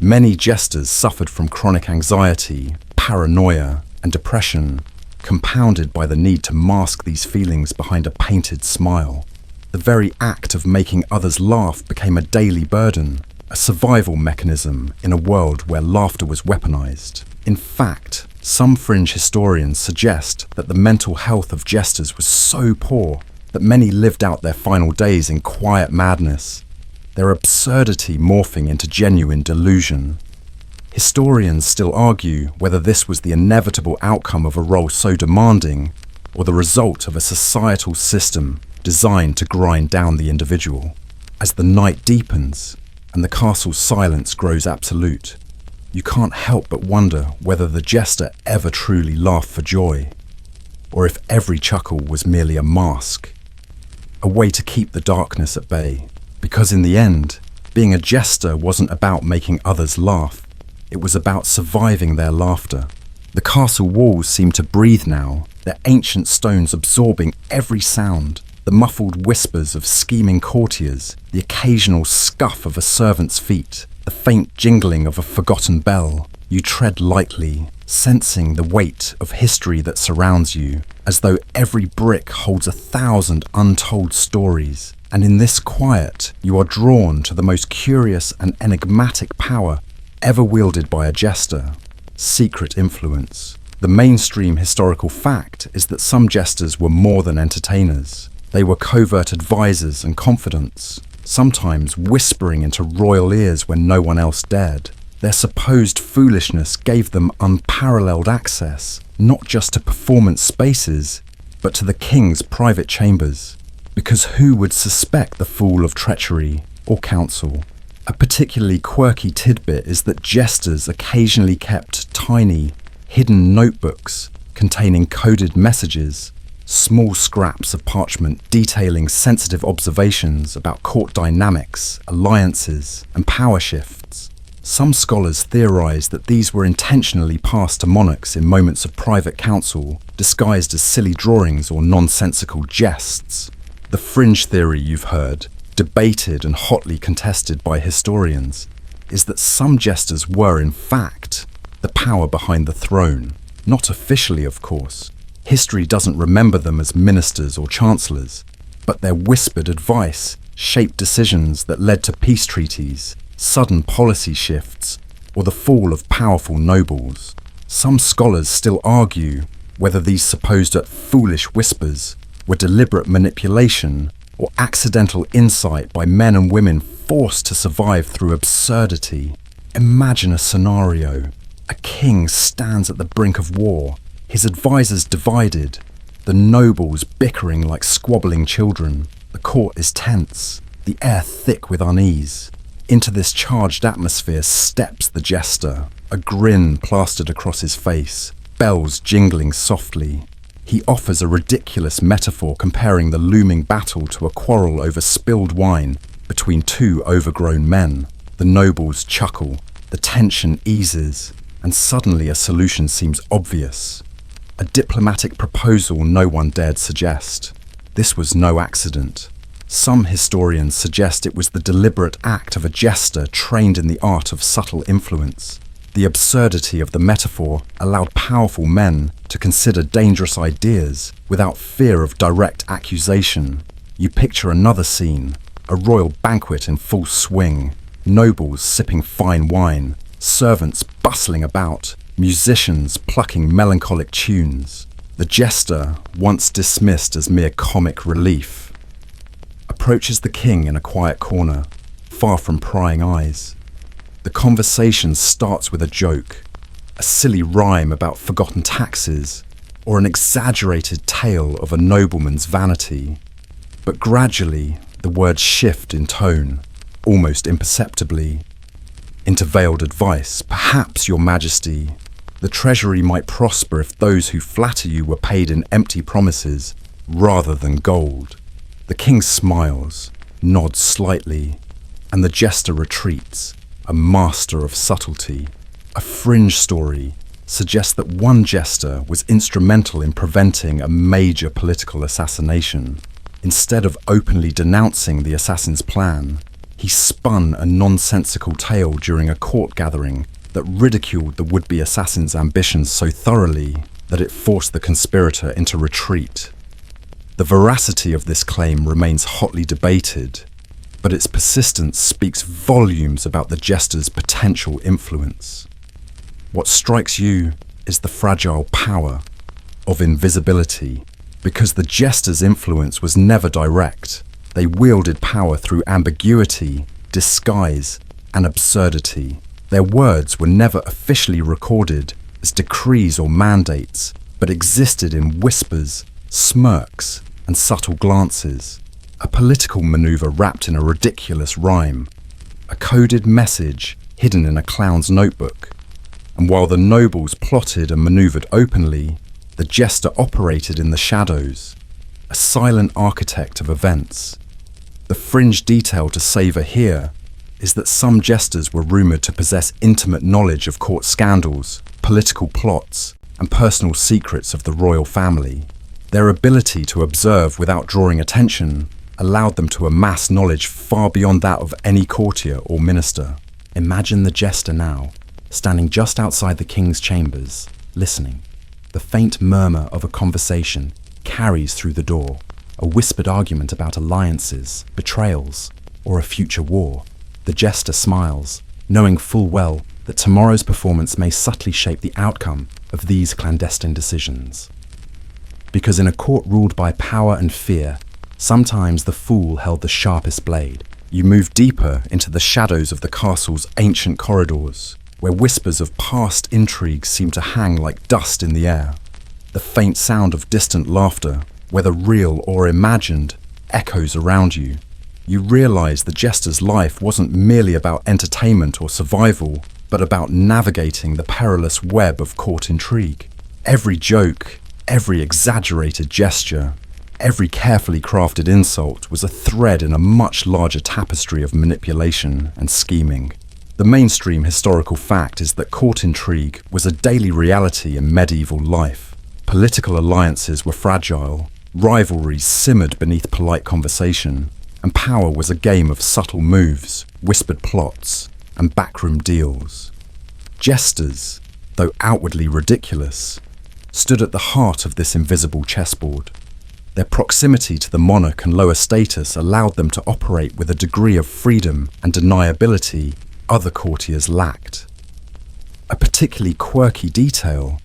Many jesters suffered from chronic anxiety, paranoia, and depression, compounded by the need to mask these feelings behind a painted smile. The very act of making others laugh became a daily burden, a survival mechanism in a world where laughter was weaponized. In fact, some fringe historians suggest that the mental health of jesters was so poor that many lived out their final days in quiet madness, their absurdity morphing into genuine delusion. Historians still argue whether this was the inevitable outcome of a role so demanding or the result of a societal system designed to grind down the individual. As the night deepens and the castle's silence grows absolute, you can't help but wonder whether the jester ever truly laughed for joy, or if every chuckle was merely a mask, a way to keep the darkness at bay. Because in the end, being a jester wasn't about making others laugh. It was about surviving their laughter. The castle walls seemed to breathe now, their ancient stones absorbing every sound, the muffled whispers of scheming courtiers, the occasional scuff of a servant's feet, the faint jingling of a forgotten bell. You tread lightly, sensing the weight of history that surrounds you, as though every brick holds 1,000 untold stories. And in this quiet, you are drawn to the most curious and enigmatic power ever wielded by a jester: secret influence. The mainstream historical fact is that some jesters were more than entertainers. They were covert advisors and confidants, sometimes whispering into royal ears when no one else dared. Their supposed foolishness gave them unparalleled access, not just to performance spaces, but to the king's private chambers. Because who would suspect the fool of treachery or counsel? A particularly quirky tidbit is that jesters occasionally kept tiny, hidden notebooks containing coded messages, small scraps of parchment detailing sensitive observations about court dynamics, alliances, and power shifts. Some scholars theorize that these were intentionally passed to monarchs in moments of private counsel, disguised as silly drawings or nonsensical jests. The fringe theory you've heard, debated and hotly contested by historians, is that some jesters were, in fact, the power behind the throne. Not officially, of course. History doesn't remember them as ministers or chancellors, but their whispered advice shaped decisions that led to peace treaties, sudden policy shifts, or the fall of powerful nobles. Some scholars still argue whether these supposed foolish whispers were deliberate manipulation or accidental insight by men and women forced to survive through absurdity. Imagine a scenario. A king stands at the brink of war, his advisors divided, the nobles bickering like squabbling children. The court is tense, the air thick with unease. Into this charged atmosphere steps the jester, a grin plastered across his face, bells jingling softly. He offers a ridiculous metaphor comparing the looming battle to a quarrel over spilled wine between two overgrown men. The nobles chuckle, the tension eases, and suddenly a solution seems obvious. A diplomatic proposal no one dared suggest. This was no accident. Some historians suggest it was the deliberate act of a jester trained in the art of subtle influence. The absurdity of the metaphor allowed powerful men to consider dangerous ideas without fear of direct accusation. You picture another scene, a royal banquet in full swing, nobles sipping fine wine, servants bustling about, musicians plucking melancholic tunes. The jester, once dismissed as mere comic relief, approaches the king in a quiet corner, far from prying eyes. The conversation starts with a joke, a silly rhyme about forgotten taxes, or an exaggerated tale of a nobleman's vanity. But gradually, the words shift in tone, almost imperceptibly, into veiled advice. Perhaps, Your Majesty, the treasury might prosper if those who flatter you were paid in empty promises rather than gold. The king smiles, nods slightly, and the jester retreats, a master of subtlety. A fringe story suggests that one jester was instrumental in preventing a major political assassination. Instead of openly denouncing the assassin's plan, He spun a nonsensical tale during a court gathering that ridiculed the would-be assassin's ambitions so thoroughly that it forced the conspirator into retreat. The veracity of this claim remains hotly debated, but its persistence speaks volumes about the jester's potential influence. What strikes you is the fragile power of invisibility, because the jester's influence was never direct. They wielded power through ambiguity, disguise, and absurdity. Their words were never officially recorded as decrees or mandates, but existed in whispers, smirks, and subtle glances. A political maneuver wrapped in a ridiculous rhyme. A coded message hidden in a clown's notebook. And while the nobles plotted and maneuvered openly, the jester operated in the shadows, a silent architect of events. The fringe detail to savour here is that some jesters were rumoured to possess intimate knowledge of court scandals, political plots, and personal secrets of the royal family. Their ability to observe without drawing attention allowed them to amass knowledge far beyond that of any courtier or minister. Imagine the jester now, standing just outside the king's chambers, listening. The faint murmur of a conversation carries through the door, a whispered argument about alliances, betrayals, or a future war. The jester smiles, knowing full well that tomorrow's performance may subtly shape the outcome of these clandestine decisions. Because in a court ruled by power and fear, sometimes the fool held the sharpest blade. You move deeper into the shadows of the castle's ancient corridors, where whispers of past intrigues seem to hang like dust in the air. The faint sound of distant laughter, whether real or imagined, echoes around you. You realize the jester's life wasn't merely about entertainment or survival, but about navigating the perilous web of court intrigue. Every joke, every exaggerated gesture, every carefully crafted insult was a thread in a much larger tapestry of manipulation and scheming. The mainstream historical fact is that court intrigue was a daily reality in medieval life. Political alliances were fragile, rivalries simmered beneath polite conversation, and power was a game of subtle moves, whispered plots, and backroom deals. Jesters, though outwardly ridiculous, stood at the heart of this invisible chessboard. Their proximity to the monarch and lower status allowed them to operate with a degree of freedom and deniability other courtiers lacked. A particularly quirky detail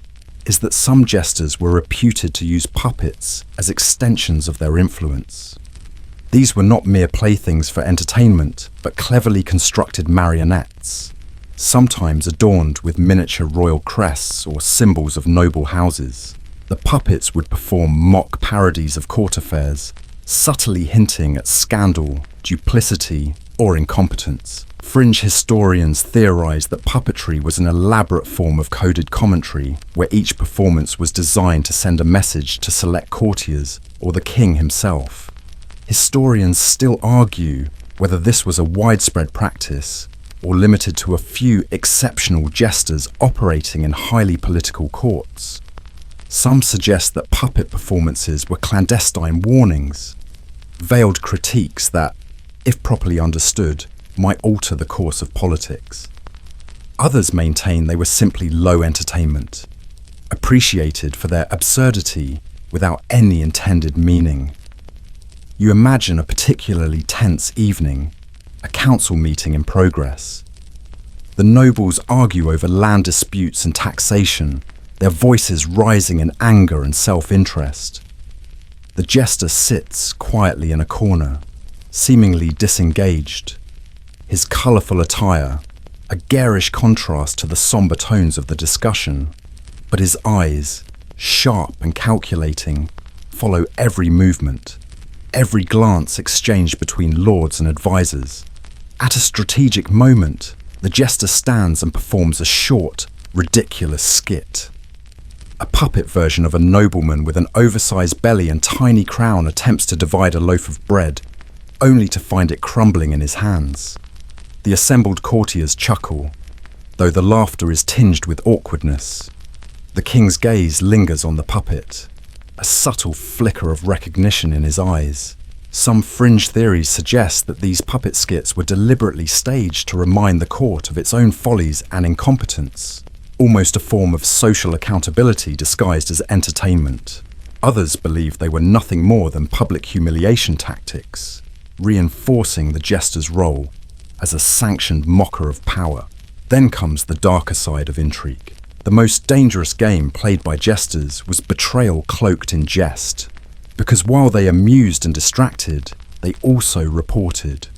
is that some jesters were reputed to use puppets as extensions of their influence. These were not mere playthings for entertainment, but cleverly constructed marionettes, sometimes adorned with miniature royal crests or symbols of noble houses. The puppets would perform mock parodies of court affairs, subtly hinting at scandal, duplicity, or incompetence. Fringe historians theorize that puppetry was an elaborate form of coded commentary, where each performance was designed to send a message to select courtiers or the king himself. Historians still argue whether this was a widespread practice or limited to a few exceptional jesters operating in highly political courts. Some suggest that puppet performances were clandestine warnings, veiled critiques that, if properly understood, might alter the course of politics. Others maintain they were simply low entertainment, appreciated for their absurdity without any intended meaning. You imagine a particularly tense evening, a council meeting in progress. The nobles argue over land disputes and taxation, their voices rising in anger and self-interest. The jester sits quietly in a corner, seemingly disengaged. His colourful attire, a garish contrast to the sombre tones of the discussion, but his eyes, sharp and calculating, follow every movement. Every glance exchanged between lords and advisors. At a strategic moment, the jester stands and performs a short, ridiculous skit. A puppet version of a nobleman with an oversized belly and tiny crown attempts to divide a loaf of bread, only to find it crumbling in his hands. The assembled courtiers chuckle, though the laughter is tinged with awkwardness. The king's gaze lingers on the puppet, a subtle flicker of recognition in his eyes. Some fringe theories suggest that these puppet skits were deliberately staged to remind the court of its own follies and incompetence, almost a form of social accountability disguised as entertainment. Others believe they were nothing more than public humiliation tactics, reinforcing the jester's role as a sanctioned mocker of power. Then comes the darker side of intrigue. The most dangerous game played by jesters was betrayal cloaked in jest, because while they amused and distracted, they also reported.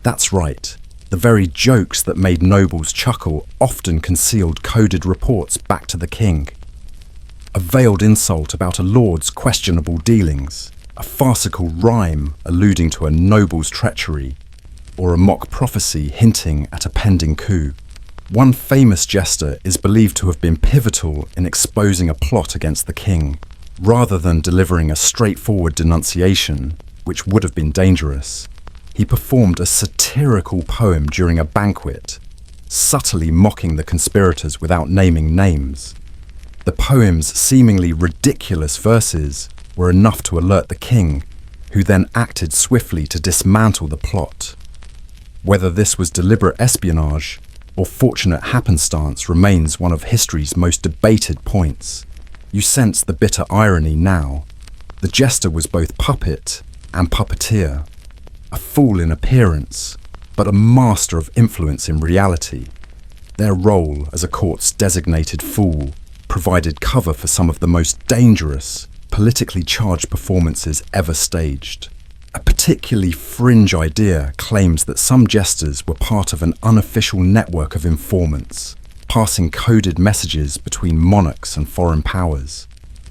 That's right, the very jokes that made nobles chuckle often concealed coded reports back to the king. A veiled insult about a lord's questionable dealings, a farcical rhyme alluding to a noble's treachery, or a mock prophecy hinting at a pending coup. One famous jester is believed to have been pivotal in exposing a plot against the king. Rather than delivering a straightforward denunciation, which would have been dangerous, he performed a satirical poem during a banquet, subtly mocking the conspirators without naming names. The poem's seemingly ridiculous verses were enough to alert the king, who then acted swiftly to dismantle the plot. Whether this was deliberate espionage or fortunate happenstance remains one of history's most debated points. You sense the bitter irony now. The jester was both puppet and puppeteer, a fool in appearance, but a master of influence in reality. Their role as a court's designated fool provided cover for some of the most dangerous, politically charged performances ever staged. A particularly fringe idea claims that some jesters were part of an unofficial network of informants, passing coded messages between monarchs and foreign powers,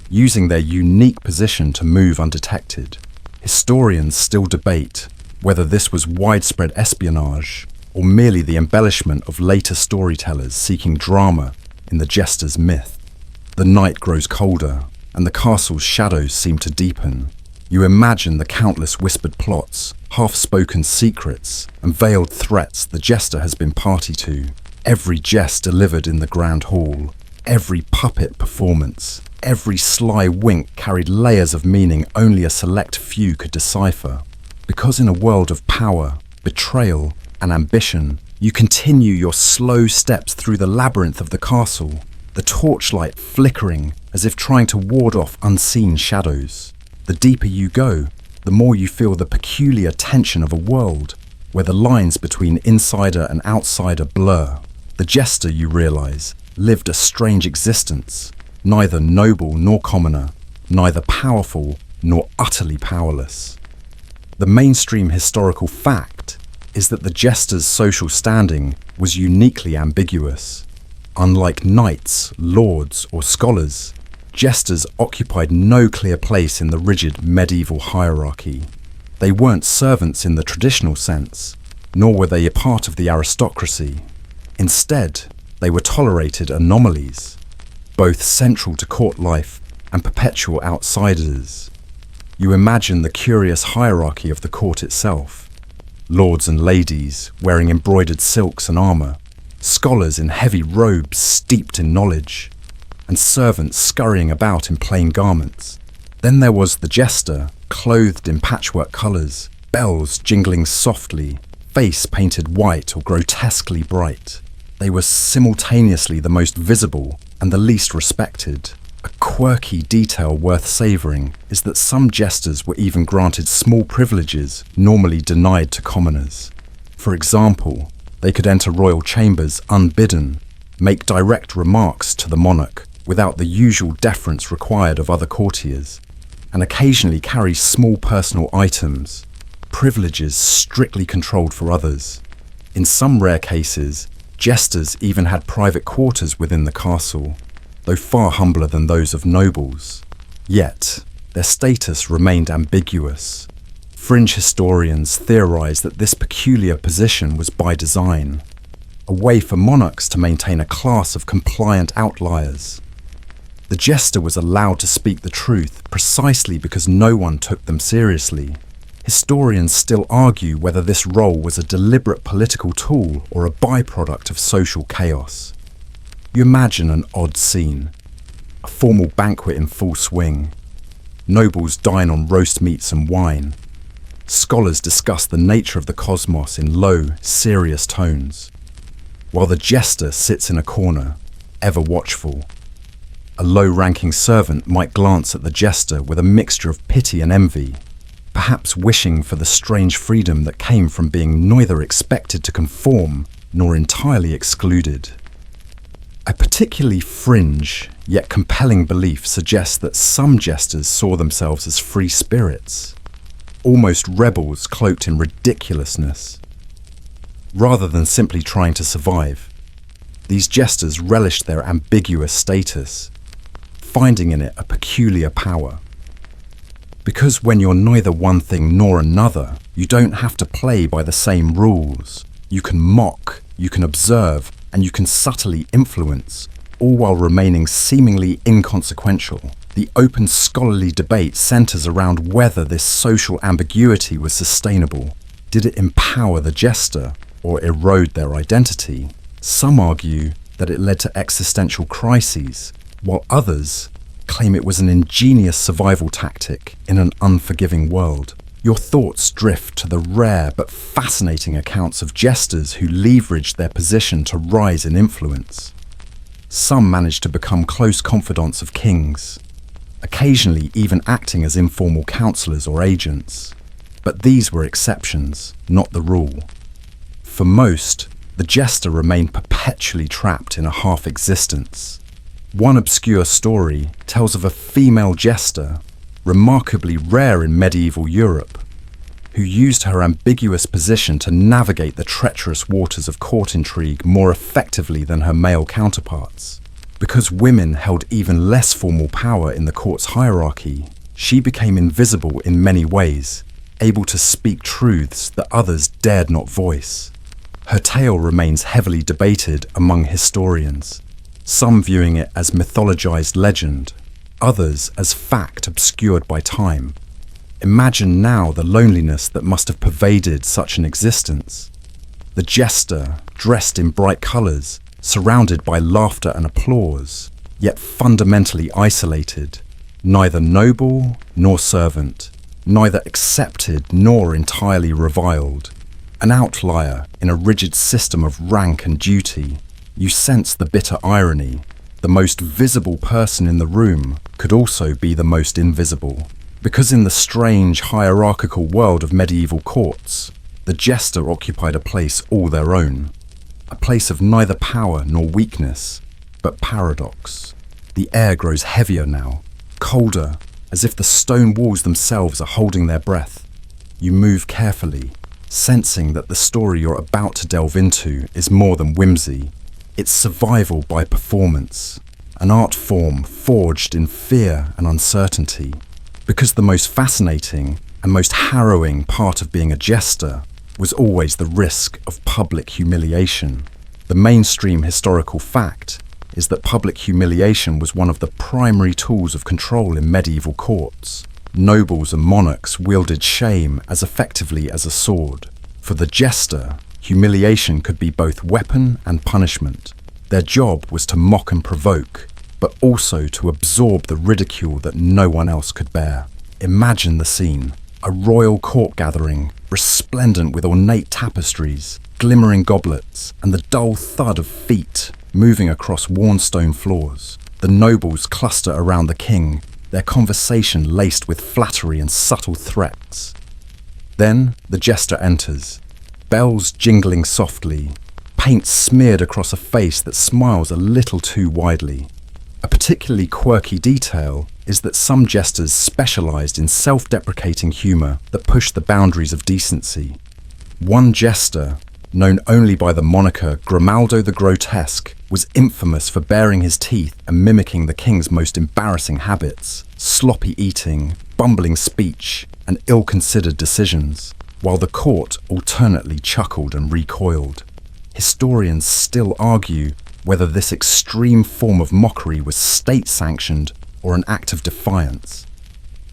using their unique position to move undetected. Historians still debate whether this was widespread espionage or merely the embellishment of later storytellers seeking drama in the jester's myth. The night grows colder, and the castle's shadows seem to deepen. You imagine the countless whispered plots, half-spoken secrets, and veiled threats the jester has been party to. Every jest delivered in the grand hall, every puppet performance, every sly wink carried layers of meaning only a select few could decipher. Because in a world of power, betrayal, and ambition, you continue your slow steps through the labyrinth of the castle, the torchlight flickering as if trying to ward off unseen shadows. The deeper you go, the more you feel the peculiar tension of a world where the lines between insider and outsider blur. The jester, you realize, lived a strange existence, neither noble nor commoner, neither powerful nor utterly powerless. The mainstream historical fact is that the jester's social standing was uniquely ambiguous. Unlike knights, lords, or scholars, jesters occupied no clear place in the rigid medieval hierarchy. They weren't servants in the traditional sense, nor were they a part of the aristocracy. Instead, they were tolerated anomalies, both central to court life and perpetual outsiders. You imagine the curious hierarchy of the court itself. Lords and ladies wearing embroidered silks and armour, scholars in heavy robes steeped in knowledge, and servants scurrying about in plain garments. Then there was the jester, clothed in patchwork colours, bells jingling softly, face painted white or grotesquely bright. They were simultaneously the most visible and the least respected. A quirky detail worth savouring is that some jesters were even granted small privileges normally denied to commoners. For example, they could enter royal chambers unbidden, make direct remarks to the monarch without the usual deference required of other courtiers, and occasionally carry small personal items, privileges strictly controlled for others. In some rare cases, jesters even had private quarters within the castle, though far humbler than those of nobles. Yet, their status remained ambiguous. Fringe historians theorize that this peculiar position was by design, a way for monarchs to maintain a class of compliant outliers. The jester was allowed to speak the truth precisely because no one took them seriously. Historians still argue whether this role was a deliberate political tool or a byproduct of social chaos. You imagine an odd scene. A formal banquet in full swing. Nobles dine on roast meats and wine. Scholars discuss the nature of the cosmos in low, serious tones, while the jester sits in a corner, ever watchful. A low-ranking servant might glance at the jester with a mixture of pity and envy, perhaps wishing for the strange freedom that came from being neither expected to conform nor entirely excluded. A particularly fringe, yet compelling belief suggests that some jesters saw themselves as free spirits, almost rebels cloaked in ridiculousness. Rather than simply trying to survive, these jesters relished their ambiguous status, finding in it a peculiar power. Because when you're neither one thing nor another, you don't have to play by the same rules. You can mock, you can observe, and you can subtly influence, all while remaining seemingly inconsequential. The open scholarly debate centers around whether this social ambiguity was sustainable. Did it empower the jester or erode their identity? Some argue that it led to existential crises, while others claim it was an ingenious survival tactic in an unforgiving world. Your thoughts drift to the rare but fascinating accounts of jesters who leveraged their position to rise in influence. Some managed to become close confidants of kings, occasionally even acting as informal counselors or agents. But these were exceptions, not the rule. For most, the jester remained perpetually trapped in a half-existence. One obscure story tells of a female jester, remarkably rare in medieval Europe, who used her ambiguous position to navigate the treacherous waters of court intrigue more effectively than her male counterparts. Because women held even less formal power in the court's hierarchy, she became invisible in many ways, able to speak truths that others dared not voice. Her tale remains heavily debated among historians, some viewing it as mythologized legend, others as fact obscured by time. Imagine now the loneliness that must have pervaded such an existence. The jester, dressed in bright colors, surrounded by laughter and applause, yet fundamentally isolated, neither noble nor servant, neither accepted nor entirely reviled. An outlier in a rigid system of rank and duty. You sense the bitter irony. The most visible person in the room could also be the most invisible. Because in the strange hierarchical world of medieval courts, the jester occupied a place all their own. A place of neither power nor weakness, but paradox. The air grows heavier now, colder, as if the stone walls themselves are holding their breath. You move carefully, sensing that the story you're about to delve into is more than whimsy. It's survival by performance, an art form forged in fear and uncertainty. Because the most fascinating and most harrowing part of being a jester was always the risk of public humiliation. The mainstream historical fact is that public humiliation was one of the primary tools of control in medieval courts. Nobles and monarchs wielded shame as effectively as a sword. For the jester, humiliation could be both weapon and punishment. Their job was to mock and provoke, but also to absorb the ridicule that no one else could bear. Imagine the scene. A royal court gathering, resplendent with ornate tapestries, glimmering goblets, and the dull thud of feet moving across worn stone floors. The nobles cluster around the king, their conversation laced with flattery and subtle threats. Then the jester enters, bells jingling softly, paint smeared across a face that smiles a little too widely. A particularly quirky detail is that some jesters specialized in self-deprecating humor that pushed the boundaries of decency. One jester, known only by the moniker Grimaldo the Grotesque, was infamous for baring his teeth and mimicking the king's most embarrassing habits: sloppy eating, bumbling speech, and ill-considered decisions, while the court alternately chuckled and recoiled. Historians still argue whether this extreme form of mockery was state-sanctioned or an act of defiance.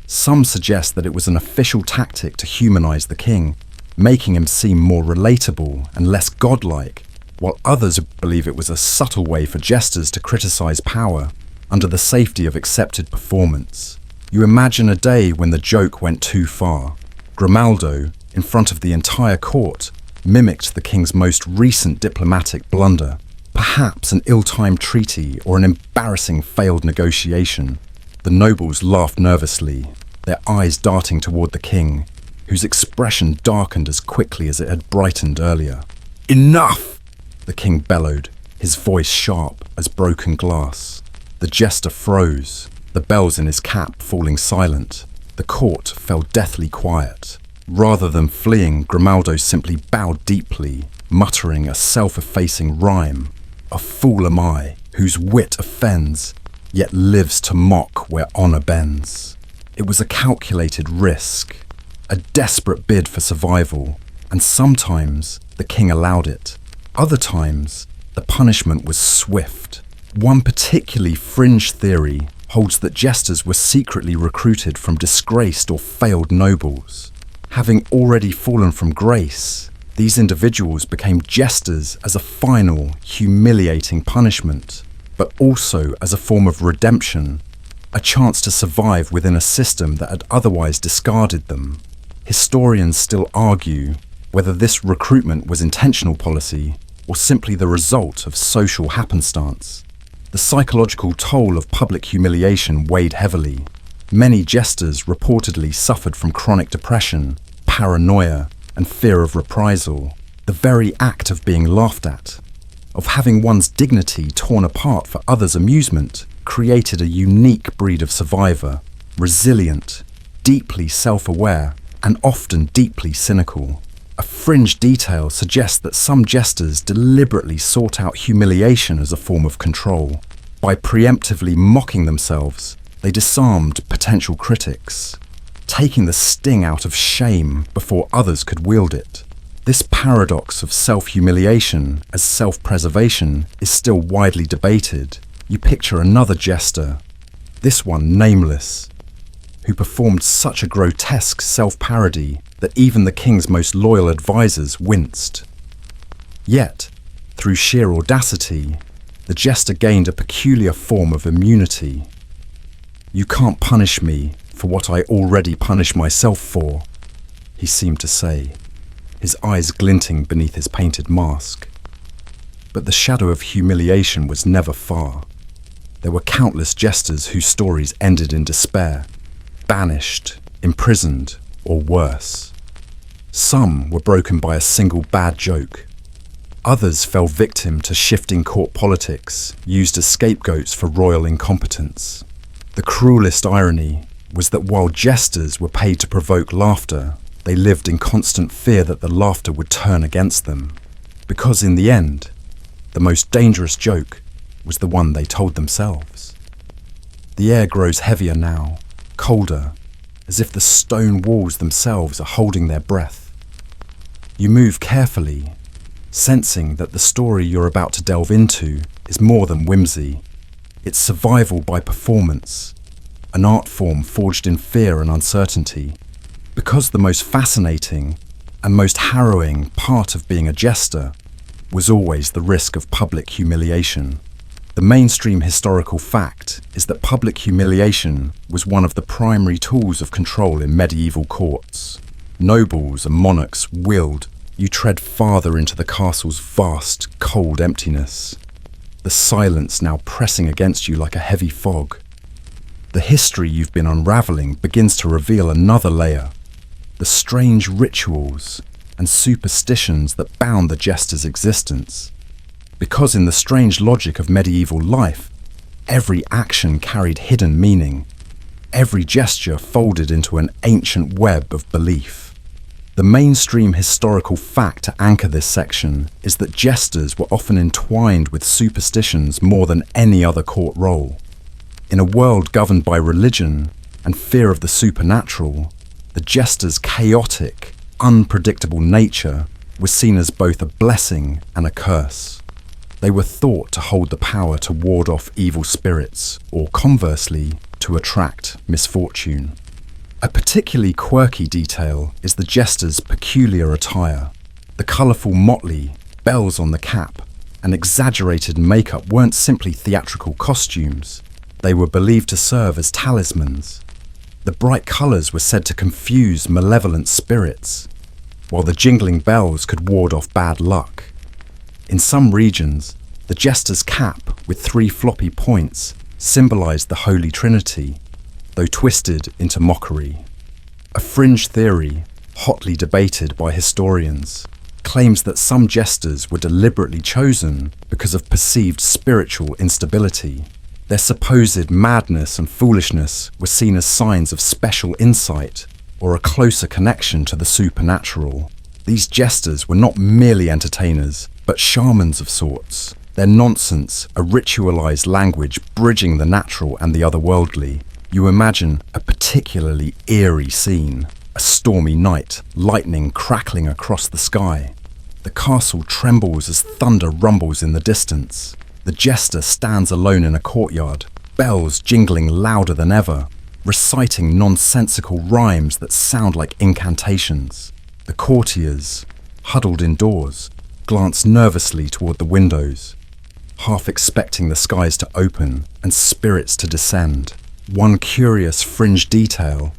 Some suggest that it was an official tactic to humanize the king, making him seem more relatable and less godlike, while others believe it was a subtle way for jesters to criticize power under the safety of accepted performance. You imagine a day when the joke went too far, Grimaldo, in front of the entire court, mimicked the king's most recent diplomatic blunder, perhaps an ill-timed treaty or an embarrassing failed negotiation. The nobles laughed nervously, their eyes darting toward the king, whose expression darkened as quickly as it had brightened earlier. "Enough!" the king bellowed, his voice sharp as broken glass. The jester froze, the bells in his cap falling silent. The court fell deathly quiet. Rather than fleeing, Grimaldo simply bowed deeply, muttering a self-effacing rhyme. "A fool am I, whose wit offends, yet lives to mock where honour bends." It was a calculated risk, a desperate bid for survival, and sometimes the king allowed it. Other times, the punishment was swift. One particularly fringe theory holds that jesters were secretly recruited from disgraced or failed nobles. Having already fallen from grace, these individuals became jesters as a final, humiliating punishment, but also as a form of redemption, a chance to survive within a system that had otherwise discarded them. Historians still argue whether this recruitment was intentional policy or simply the result of social happenstance. The psychological toll of public humiliation weighed heavily. Many jesters reportedly suffered from chronic depression, paranoia, and fear of reprisal. The very act of being laughed at, of having one's dignity torn apart for others' amusement, created a unique breed of survivor, resilient, deeply self-aware, and often deeply cynical. A fringe detail suggests that some jesters deliberately sought out humiliation as a form of control. By preemptively mocking themselves, they disarmed potential critics, taking the sting out of shame before others could wield it. This paradox of self-humiliation as self-preservation is still widely debated. You picture another jester, this one nameless, who performed such a grotesque self-parody that even the king's most loyal advisors winced. Yet, through sheer audacity, the jester gained a peculiar form of immunity. "You can't punish me for what I already punish myself for," he seemed to say, his eyes glinting beneath his painted mask. But the shadow of humiliation was never far. There were countless jesters whose stories ended in despair, banished, imprisoned, or worse. Some were broken by a single bad joke. Others fell victim to shifting court politics, used as scapegoats for royal incompetence. The cruelest irony was that while jesters were paid to provoke laughter, they lived in constant fear that the laughter would turn against them. Because in the end, the most dangerous joke was the one they told themselves. The air grows heavier now, colder, as if the stone walls themselves are holding their breath. You move carefully, sensing that the story you're about to delve into is more than whimsy. It's survival by performance, an art form forged in fear and uncertainty. Because the most fascinating and most harrowing part of being a jester was always the risk of public humiliation. The mainstream historical fact is that public humiliation was one of the primary tools of control in medieval courts. Nobles and monarchs willed you tread farther into the castle's vast, cold emptiness, the silence now pressing against you like a heavy fog. The history you've been unraveling begins to reveal another layer, the strange rituals and superstitions that bound the jester's existence. Because in the strange logic of medieval life, every action carried hidden meaning, every gesture folded into an ancient web of belief. The mainstream historical fact to anchor this section is that jesters were often entwined with superstitions more than any other court role. In a world governed by religion and fear of the supernatural, the jester's chaotic, unpredictable nature was seen as both a blessing and a curse. They were thought to hold the power to ward off evil spirits, or conversely, to attract misfortune. A particularly quirky detail is the jester's peculiar attire. The colourful motley, bells on the cap, and exaggerated makeup weren't simply theatrical costumes. They were believed to serve as talismans. The bright colours were said to confuse malevolent spirits, while the jingling bells could ward off bad luck. In some regions, the jester's cap with 3 floppy points symbolised the Holy Trinity, though twisted into mockery. A fringe theory, hotly debated by historians, claims that some jesters were deliberately chosen because of perceived spiritual instability. Their supposed madness and foolishness were seen as signs of special insight or a closer connection to the supernatural. These jesters were not merely entertainers, but shamans of sorts, their nonsense a ritualized language bridging the natural and the otherworldly. You imagine a particularly eerie scene, a stormy night, lightning crackling across the sky. The castle trembles as thunder rumbles in the distance. The jester stands alone in a courtyard, bells jingling louder than ever, reciting nonsensical rhymes that sound like incantations. The courtiers, huddled indoors, glance nervously toward the windows, half expecting the skies to open and spirits to descend. One curious fringe detail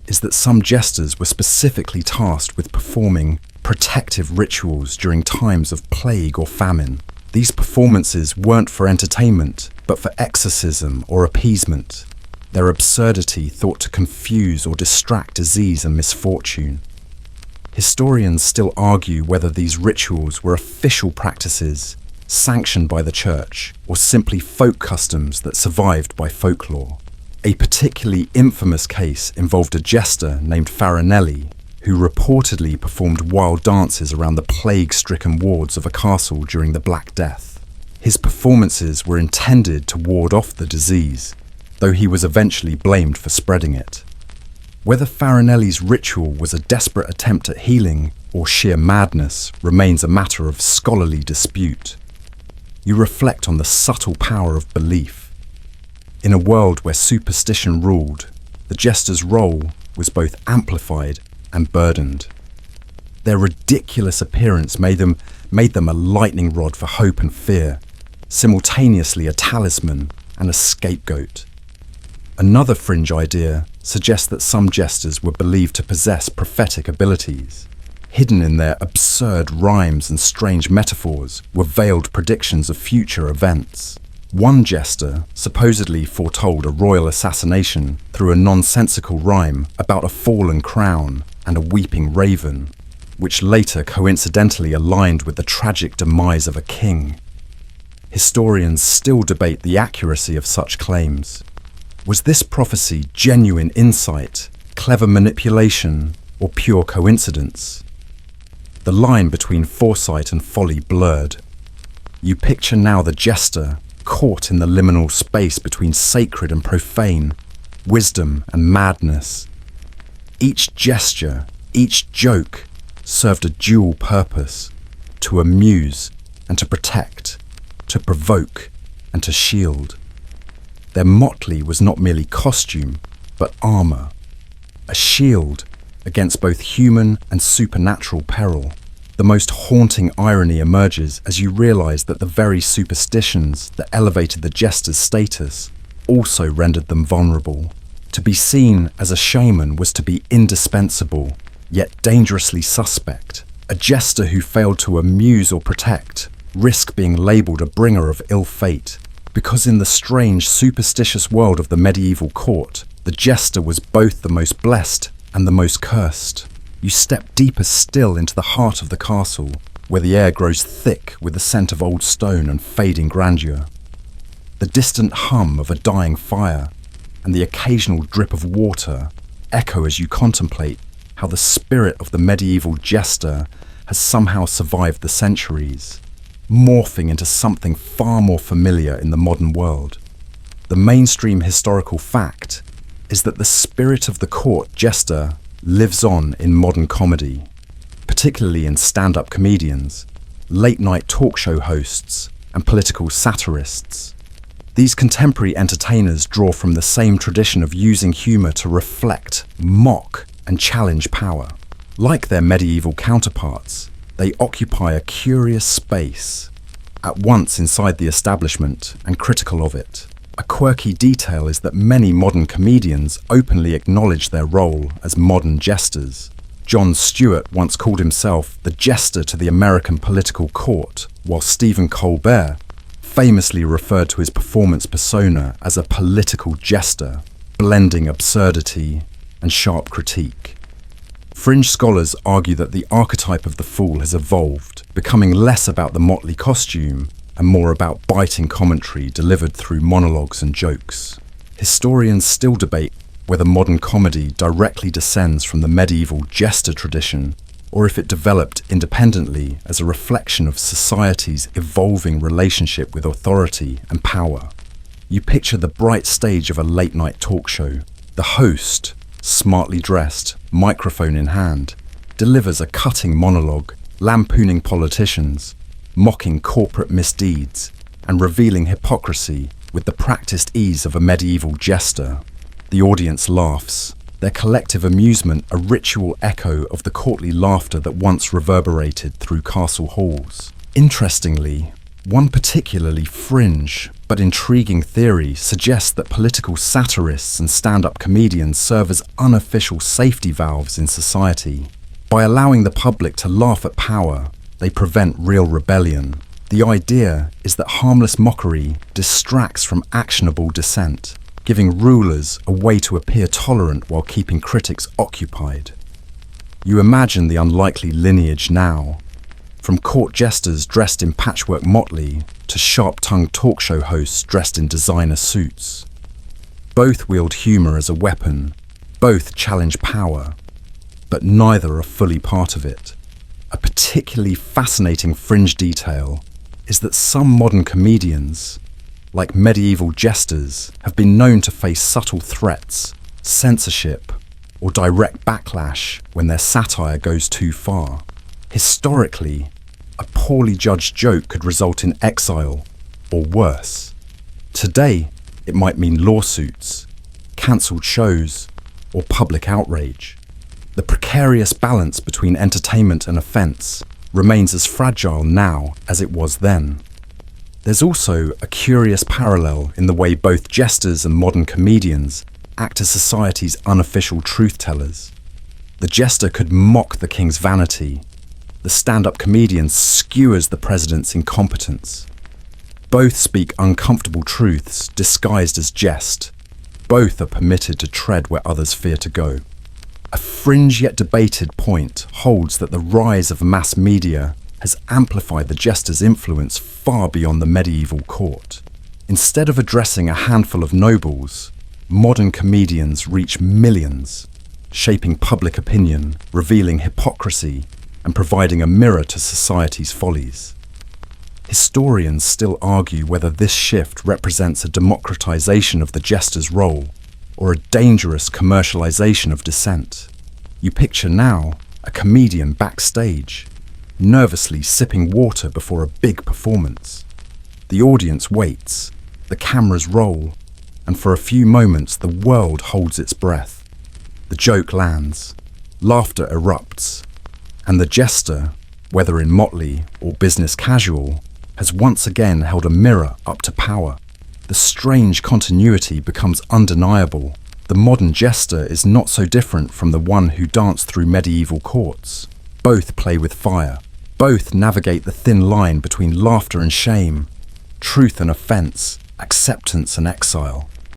is that some jesters were specifically tasked with performing protective rituals during times of plague or famine. These performances weren't for entertainment, but for exorcism or appeasement, their absurdity thought to confuse or distract disease and misfortune. Historians still argue whether these rituals were official practices sanctioned by the church or simply folk customs that survived by folklore. A particularly infamous case involved a jester named Farinelli, who reportedly performed wild dances around the plague-stricken wards of a castle during the Black Death. His performances were intended to ward off the disease, though he was eventually blamed for spreading it. Whether Farinelli's ritual was a desperate attempt at healing or sheer madness remains a matter of scholarly dispute. You reflect on the subtle power of belief. In a world where superstition ruled, the jester's role was both amplified and burdened. Their ridiculous appearance made them a lightning rod for hope and fear, simultaneously a talisman and a scapegoat. Another fringe idea suggests that some jesters were believed to possess prophetic abilities. Hidden in their absurd rhymes and strange metaphors were veiled predictions of future events. One jester supposedly foretold a royal assassination through a nonsensical rhyme about a fallen crown and a weeping raven, which later coincidentally aligned with the tragic demise of a king. Historians still debate the accuracy of such claims. Was this prophecy genuine insight, clever manipulation, or pure coincidence? The line between foresight and folly blurred. You picture now the jester caught in the liminal space between sacred and profane, wisdom and madness. Each gesture, each joke served a dual purpose: to amuse and to protect, to provoke and to shield. Their motley was not merely costume, but armour, a shield against both human and supernatural peril. The most haunting irony emerges as you realise that the very superstitions that elevated the jester's status also rendered them vulnerable. To be seen as a shaman was to be indispensable, yet dangerously suspect. A jester who failed to amuse or protect risked being labelled a bringer of ill fate, because in the strange, superstitious world of the medieval court, the jester was both the most blessed and the most cursed. You step deeper still into the heart of the castle, where the air grows thick with the scent of old stone and fading grandeur. The distant hum of a dying fire and the occasional drip of water echo as you contemplate how the spirit of the medieval jester has somehow survived the centuries, morphing into something far more familiar in the modern world. The mainstream historical fact is that the spirit of the court jester lives on in modern comedy, particularly in stand-up comedians, late-night talk show hosts, and political satirists. These contemporary entertainers draw from the same tradition of using humour to reflect, mock, and challenge power. Like their medieval counterparts, they occupy a curious space, at once inside the establishment and critical of it. A quirky detail is that many modern comedians openly acknowledge their role as modern jesters. Jon Stewart once called himself the jester to the American political court, while Stephen Colbert famously referred to his performance persona as a political jester, blending absurdity and sharp critique. Fringe scholars argue that the archetype of the fool has evolved, becoming less about the motley costume and more about biting commentary delivered through monologues and jokes. Historians still debate whether modern comedy directly descends from the medieval jester tradition, or if it developed independently as a reflection of society's evolving relationship with authority and power. You picture the bright stage of a late-night talk show. The host, smartly dressed, microphone in hand, delivers a cutting monologue, lampooning politicians, mocking corporate misdeeds, and revealing hypocrisy with the practiced ease of a medieval jester. The audience laughs, their collective amusement a ritual echo of the courtly laughter that once reverberated through castle halls. Interestingly, one particularly fringe but intriguing theory suggests that political satirists and stand-up comedians serve as unofficial safety valves in society. By allowing the public to laugh at power, they prevent real rebellion. The idea is that harmless mockery distracts from actionable dissent, giving rulers a way to appear tolerant while keeping critics occupied. You imagine the unlikely lineage now, from court jesters dressed in patchwork motley to sharp-tongued talk show hosts dressed in designer suits. Both wield humour as a weapon, both challenge power, but neither are fully part of it. A particularly fascinating fringe detail is that some modern comedians, like medieval jesters, have been known to face subtle threats, censorship, or direct backlash when their satire goes too far. Historically, a poorly judged joke could result in exile, or worse. Today, it might mean lawsuits, cancelled shows, or public outrage. The precarious balance between entertainment and offence remains as fragile now as it was then. There's also a curious parallel in the way both jesters and modern comedians act as society's unofficial truth-tellers. The jester could mock the king's vanity. The stand-up comedian skewers the president's incompetence. Both speak uncomfortable truths disguised as jest. Both are permitted to tread where others fear to go. A fringe yet debated point holds that the rise of mass media has amplified the jester's influence far beyond the medieval court. Instead of addressing a handful of nobles, modern comedians reach millions, shaping public opinion, revealing hypocrisy, and providing a mirror to society's follies. Historians still argue whether this shift represents a democratization of the jester's role or a dangerous commercialization of dissent. You picture now a comedian backstage, nervously sipping water before a big performance. The audience waits, the cameras roll, and for a few moments the world holds its breath. The joke lands, laughter erupts, and the jester, whether in motley or business casual, has once again held a mirror up to power. The strange continuity becomes undeniable. The modern jester is not so different from the one who danced through medieval courts. Both play with fire. Both navigate the thin line between laughter and shame, truth and offence, acceptance and exile.